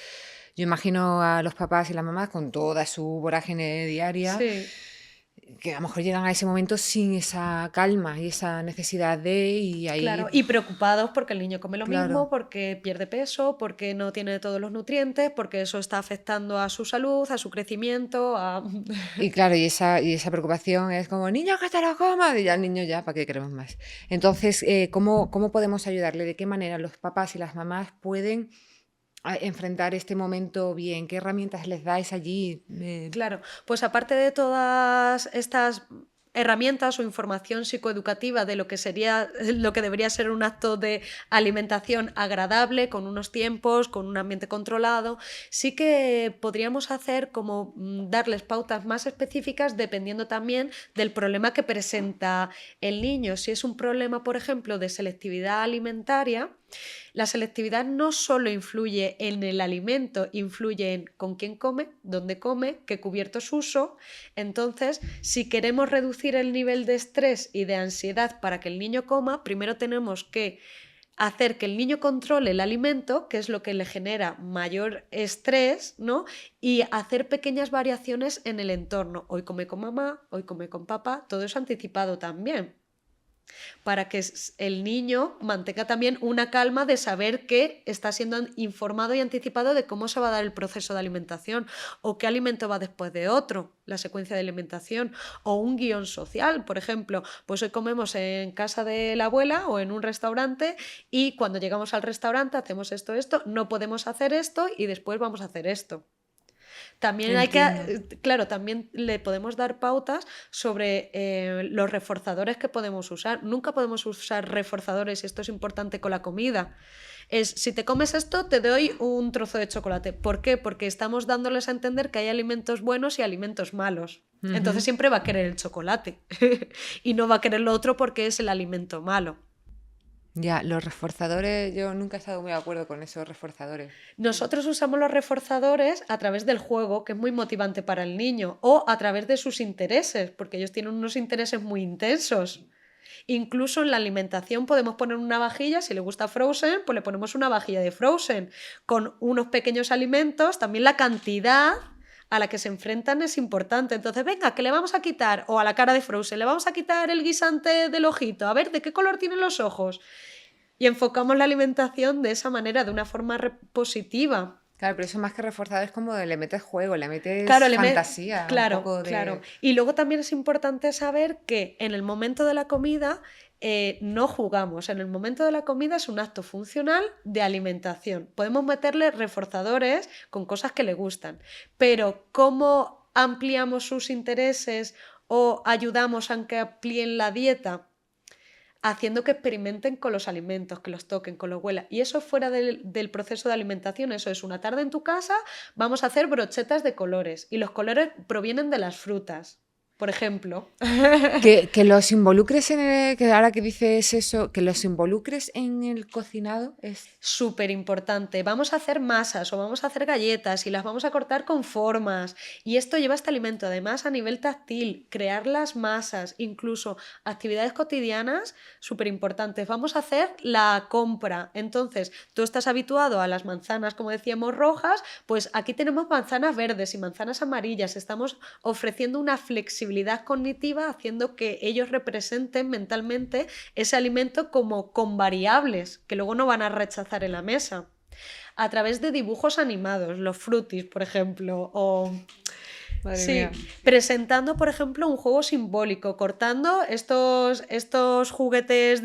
yo imagino a los papás y las mamás con toda su vorágine diaria, Sí. que a lo mejor llegan a ese momento sin esa calma y esa necesidad de, y Claro, ahí, y preocupados porque el niño come lo mismo, claro. porque pierde peso, porque no tiene todos los nutrientes, porque eso está afectando a su salud, a su crecimiento, a... Y claro, y esa preocupación es como, niño, que te lo comas, y ya el niño ya, ¿para qué queremos más? Entonces, ¿cómo podemos ayudarle? ¿De qué manera los papás y las mamás pueden enfrentar este momento bien? ¿Qué herramientas les dais allí? Claro, pues aparte de todas estas herramientas o información psicoeducativa de lo que sería lo que debería ser un acto de alimentación agradable, con unos tiempos, con un ambiente controlado, sí que podríamos hacer como darles pautas más específicas dependiendo también del problema que presenta el niño. Si es un problema, por ejemplo, de selectividad alimentaria, la selectividad no solo influye en el alimento, influye en con quién come, dónde come, qué cubiertos uso. Entonces, si queremos reducir el nivel de estrés y de ansiedad para que el niño coma, primero tenemos que hacer que el niño controle el alimento, que es lo que le genera mayor estrés, ¿no? Y hacer pequeñas variaciones en el entorno. Hoy come con mamá, hoy come con papá, todo eso anticipado también, para que el niño mantenga también una calma de saber que está siendo informado y anticipado de cómo se va a dar el proceso de alimentación o qué alimento va después de otro, la secuencia de alimentación, o un guión social, por ejemplo, pues hoy comemos en casa de la abuela o en un restaurante y cuando llegamos al restaurante hacemos esto, no podemos hacer esto y después vamos a hacer esto. También hay Entiendo. que, claro, también le podemos dar pautas sobre los reforzadores que podemos usar. Nunca podemos usar reforzadores, y esto es importante con la comida. Es, si te comes esto, te doy un trozo de chocolate. ¿Por qué? Porque estamos dándoles a entender que hay alimentos buenos y alimentos malos. Entonces Ujú. siempre va a querer el chocolate y no va a querer lo otro porque es el alimento malo. Ya, los reforzadores, yo nunca he estado muy de acuerdo con esos reforzadores. Nosotros usamos los reforzadores a través del juego, que es muy motivante para el niño, o a través de sus intereses, porque ellos tienen unos intereses muy intensos. Incluso en la alimentación podemos poner una vajilla, si le gusta Frozen, pues le ponemos una vajilla de Frozen, con unos pequeños alimentos, también la cantidad a la que se enfrentan es importante. Entonces, venga, que le vamos a quitar, o a la cara de Frozen, le vamos a quitar el guisante del ojito, a ver, ¿de qué color tienen los ojos? Y enfocamos la alimentación de esa manera, de una forma positiva. Claro, pero eso más que reforzado es como le metes juego, le metes Claro, fantasía, un claro, poco claro. de... Y luego también es importante saber que en el momento de la comida no jugamos. En el momento de la comida es un acto funcional de alimentación. Podemos meterle reforzadores con cosas que le gustan, pero ¿cómo ampliamos sus intereses o ayudamos a que amplíen la dieta? Haciendo que experimenten con los alimentos, que los toquen, que los huelan. Y eso fuera del proceso de alimentación, eso es una tarde en tu casa, vamos a hacer brochetas de colores. Y los colores provienen de las frutas, por ejemplo. Que los involucres que ahora que dices eso, que los involucres en el cocinado es... Súper importante. Vamos a hacer masas o vamos a hacer galletas y las vamos a cortar con formas. Y esto lleva este alimento. Además, a nivel táctil, crear las masas, incluso actividades cotidianas súper importantes. Vamos a hacer la compra. Entonces, tú estás habituado a las manzanas, como decíamos, rojas, pues aquí tenemos manzanas verdes y manzanas amarillas. Estamos ofreciendo una flexibilidad cognitiva, haciendo que ellos representen mentalmente ese alimento como con variables que luego no van a rechazar en la mesa, a través de dibujos animados, los frutis, por ejemplo, o Madre Sí, mía. presentando, por ejemplo, un juego simbólico, cortando estos juguetes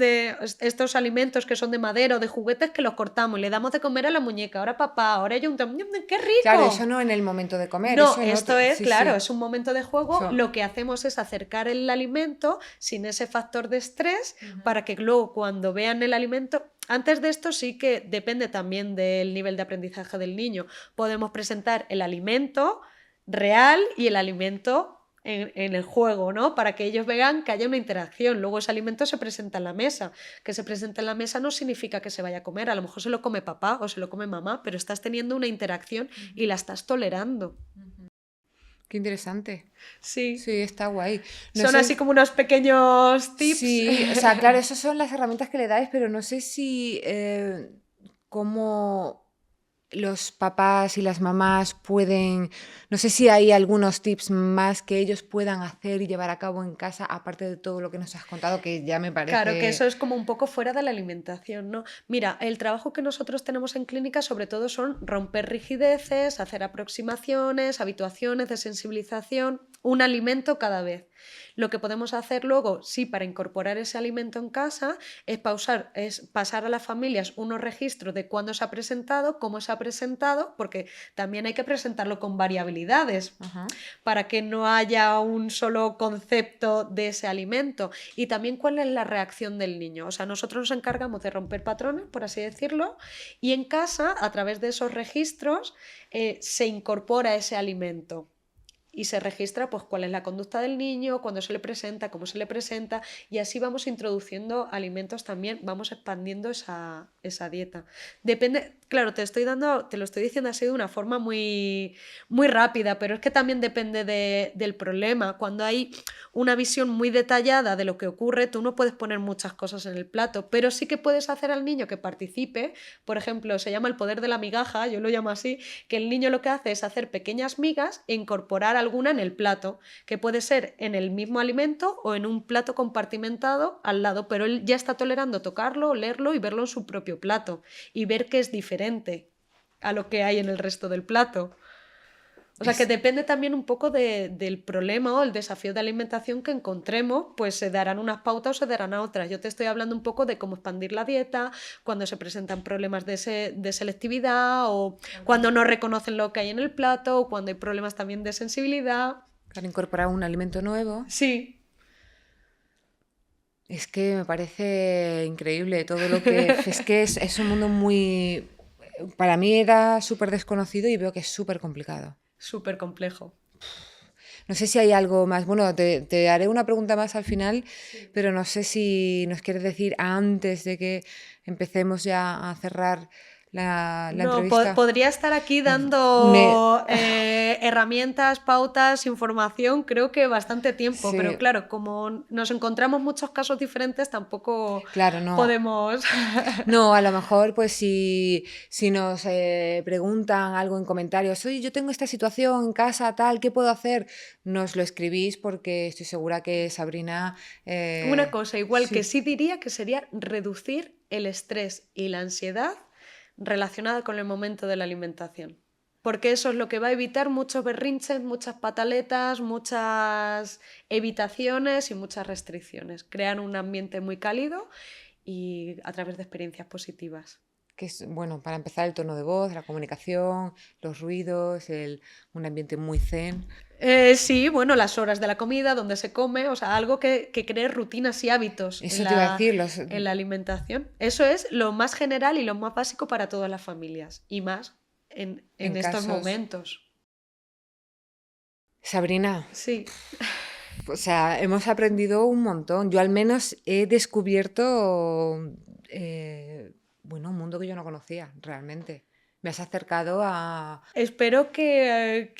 estos alimentos que son de madera o de juguetes que los cortamos, le damos de comer a la muñeca, ahora papá, ahora yo ¡qué Claro, eso rico! no en el momento de comer, No, eso en otro. esto es, Sí, claro, sí. es un momento de juego. Eso. Lo que hacemos es acercar el alimento sin ese factor de estrés Ujú. para que luego cuando vean el alimento, antes de esto sí que depende también del nivel de aprendizaje del niño. Podemos presentar el alimento real y el alimento en el juego, ¿no? Para que ellos vean que haya una interacción. Luego ese alimento se presenta en la mesa. Que se presenta en la mesa no significa que se vaya a comer. A lo mejor se lo come papá o se lo come mamá, pero estás teniendo una interacción y la estás tolerando. Qué interesante. Sí, Sí, está guay. No son sé. así como unos pequeños tips. Sí, o sea, claro, esas son las herramientas que le dais, pero no sé si cómo los papás y las mamás pueden, no sé si hay algunos tips más que ellos puedan hacer y llevar a cabo en casa, aparte de todo lo que nos has contado, que ya me Claro, que eso parece... es como un poco fuera de la alimentación, ¿no? Mira, el trabajo que nosotros tenemos en clínica sobre todo son romper rigideces, hacer aproximaciones, habituaciones de sensibilización, un alimento cada vez. Lo que podemos hacer luego, sí, para incorporar ese alimento en casa, es pasar a las familias unos registros de cuándo se ha presentado, cómo se ha presentado, porque también hay que presentarlo con variabilidades Ajá. para que no haya un solo concepto de ese alimento. Y también cuál es la reacción del niño. O sea, nosotros nos encargamos de romper patrones, por así decirlo, y en casa, a través de esos registros, se incorpora ese alimento. Y se registra pues cuál es la conducta del niño, cuándo se le presenta, cómo se le presenta, y así vamos introduciendo alimentos también, vamos expandiendo esa dieta. Depende, claro, te lo estoy diciendo así de una forma muy, muy rápida, pero es que también depende del problema. Cuando hay una visión muy detallada de lo que ocurre, tú no puedes poner muchas cosas en el plato, pero sí que puedes hacer al niño que participe. Por ejemplo, se llama el poder de la migaja, yo lo llamo así, que el niño lo que hace es hacer pequeñas migas e incorporar alguna en el plato, que puede ser en el mismo alimento o en un plato compartimentado al lado, pero él ya está tolerando tocarlo, olerlo y verlo en su propio plato y ver que es diferente a lo que hay en el resto del plato. O sea que Es- depende también un poco del problema o el desafío de alimentación que encontremos, pues se darán unas pautas o se darán otras. Yo te estoy hablando un poco de cómo expandir la dieta, cuando se presentan problemas de selectividad o cuando no reconocen lo que hay en el plato o cuando hay problemas también de sensibilidad. Para incorporar un alimento nuevo. Sí. Es que me parece increíble todo lo que... Es que es un mundo muy... Para mí era súper desconocido y veo que es súper complicado. Súper complejo. No sé si hay algo más. Bueno, te haré una pregunta más al final, pero no sé si nos quieres decir antes de que empecemos ya a cerrar la No, entrevista. podría estar aquí Me... dando herramientas, pautas, información, creo que bastante tiempo, pero Sí, claro, como nos encontramos muchos casos diferentes, tampoco claro, no. podemos... No, a lo mejor, pues si nos preguntan algo en comentarios, oye, yo tengo esta situación en casa, tal, ¿qué puedo hacer? Nos lo escribís porque estoy segura que Sabrina... Una cosa, igual que Sí, sí diría que sería reducir el estrés y la ansiedad relacionada con el momento de la alimentación. Porque eso es lo que va a evitar muchos berrinches, muchas pataletas, muchas evitaciones y muchas restricciones. Crear un ambiente muy cálido y a través de experiencias positivas. que es, bueno, para empezar el tono de voz, la comunicación, los ruidos, un ambiente muy zen. Sí, bueno, las horas de la comida, donde se come, o sea, algo que cree rutinas y hábitos Eso te iba a decir, en la alimentación. Eso es lo más general y lo más básico para todas las familias y más en en estos casos... momentos. Sabrina, Sí, o sea, hemos aprendido un montón. Yo al menos he descubierto, bueno, un mundo que yo no conocía realmente. Me has acercado a... espero que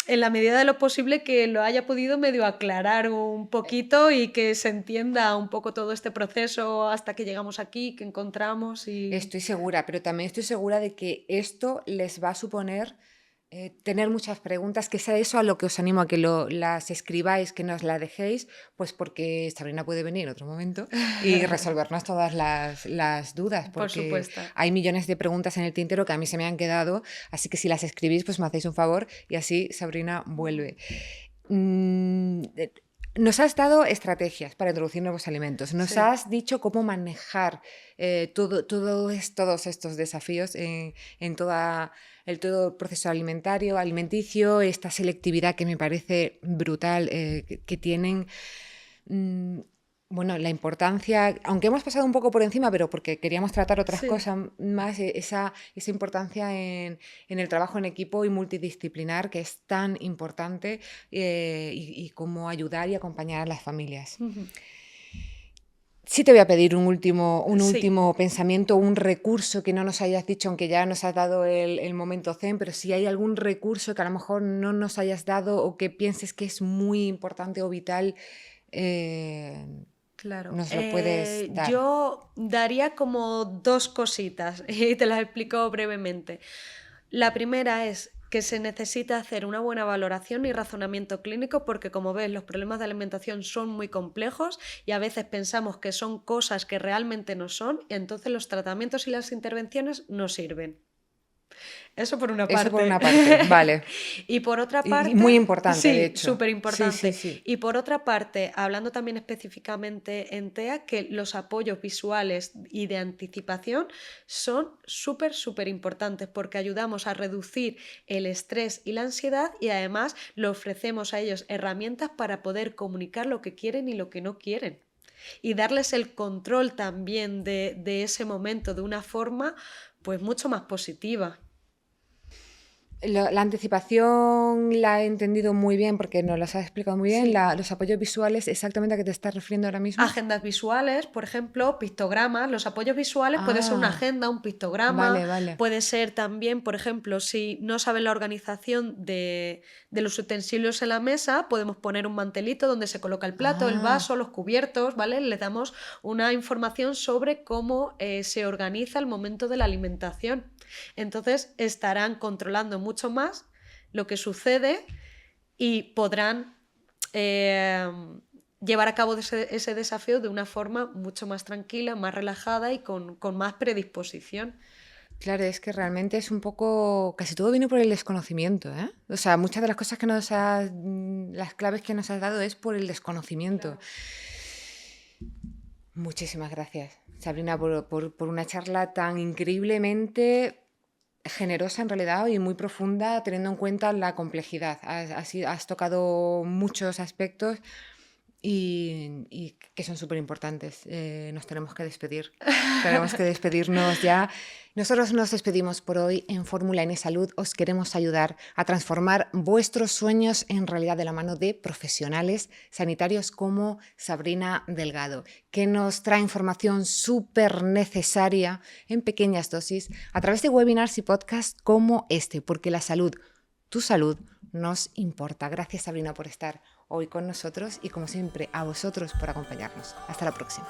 en la medida de lo posible que lo haya podido medio aclarar un poquito y que se entienda un poco todo este proceso hasta que llegamos aquí, que encontramos y... Estoy segura, pero también estoy segura de que esto les va a suponer tener muchas preguntas, que sea eso a lo que os animo a que las escribáis, que nos las dejéis, pues porque Sabrina puede venir en otro momento y resolvernos todas las dudas, Por porque supuesto. hay millones de preguntas en el tintero que a mí se me han quedado, así que si las escribís, pues me hacéis un favor y así Sabrina vuelve. Nos has dado estrategias para introducir nuevos alimentos. Nos Sí. has dicho cómo manejar todos estos desafíos en todo el proceso alimenticio, esta selectividad que me parece brutal que tienen. Bueno, la importancia, aunque hemos pasado un poco por encima, pero porque queríamos tratar otras Sí. cosas más, esa importancia en el trabajo en equipo y multidisciplinar que es tan importante y cómo ayudar y acompañar a las familias. Sí te voy a pedir un último pensamiento, un recurso que no nos hayas dicho, aunque ya nos has dado el momento zen, pero si hay algún recurso que a lo mejor no nos hayas dado o que pienses que es muy importante o vital, Claro. nos lo puedes dar. Yo daría como 2 cositas y te las explico brevemente. La primera es que se necesita hacer una buena valoración y razonamiento clínico porque, como ves, los problemas de alimentación son muy complejos y a veces pensamos que son cosas que realmente no son y entonces los tratamientos y las intervenciones no sirven. Eso por una parte. Eso por una parte, vale. Y por otra parte... Y muy importante, sí, de hecho. súper importante. Sí. Y por otra parte, hablando también específicamente en TEA, que los apoyos visuales y de anticipación son súper importantes porque ayudamos a reducir el estrés y la ansiedad y además le ofrecemos a ellos herramientas para poder comunicar lo que quieren y lo que no quieren. Y darles el control también de ese momento de una forma pues mucho más positiva. La anticipación la he entendido muy bien porque nos las has explicado muy bien. Sí. Los apoyos visuales, ¿exactamente a qué te estás refiriendo ahora mismo? Agendas visuales, por ejemplo, pictogramas. Los apoyos visuales puede ser una agenda, un pictograma. Vale. Puede ser también, por ejemplo, si no saben la organización de los utensilios en la mesa, podemos poner un mantelito donde se coloca el plato, el vaso, los cubiertos, ¿vale? Les damos una información sobre cómo se organiza el momento de la alimentación. Entonces estarán controlando mucho más lo que sucede y podrán llevar a cabo ese desafío de una forma mucho más tranquila, más relajada y con más predisposición. Claro, es que realmente es un poco... Casi todo viene por el desconocimiento, ¿eh? O sea, muchas de las cosas que las claves que nos has dado es por el desconocimiento. Claro. Muchísimas gracias, Sabrina, por una charla tan increíblemente generosa en realidad y muy profunda, teniendo en cuenta la complejidad. Has tocado muchos aspectos y que son súper importantes. Nos tenemos que despedir. Tenemos que despedirnos ya. Nosotros nos despedimos por hoy en Fórmula N Salud. Os queremos ayudar a transformar vuestros sueños en realidad de la mano de profesionales sanitarios como Sabrina Delgado, que nos trae información súper necesaria en pequeñas dosis a través de webinars y podcasts como este, porque la salud, tu salud, nos importa. Gracias, Sabrina, por estar hoy con nosotros y, como siempre, a vosotros por acompañarnos. Hasta la próxima.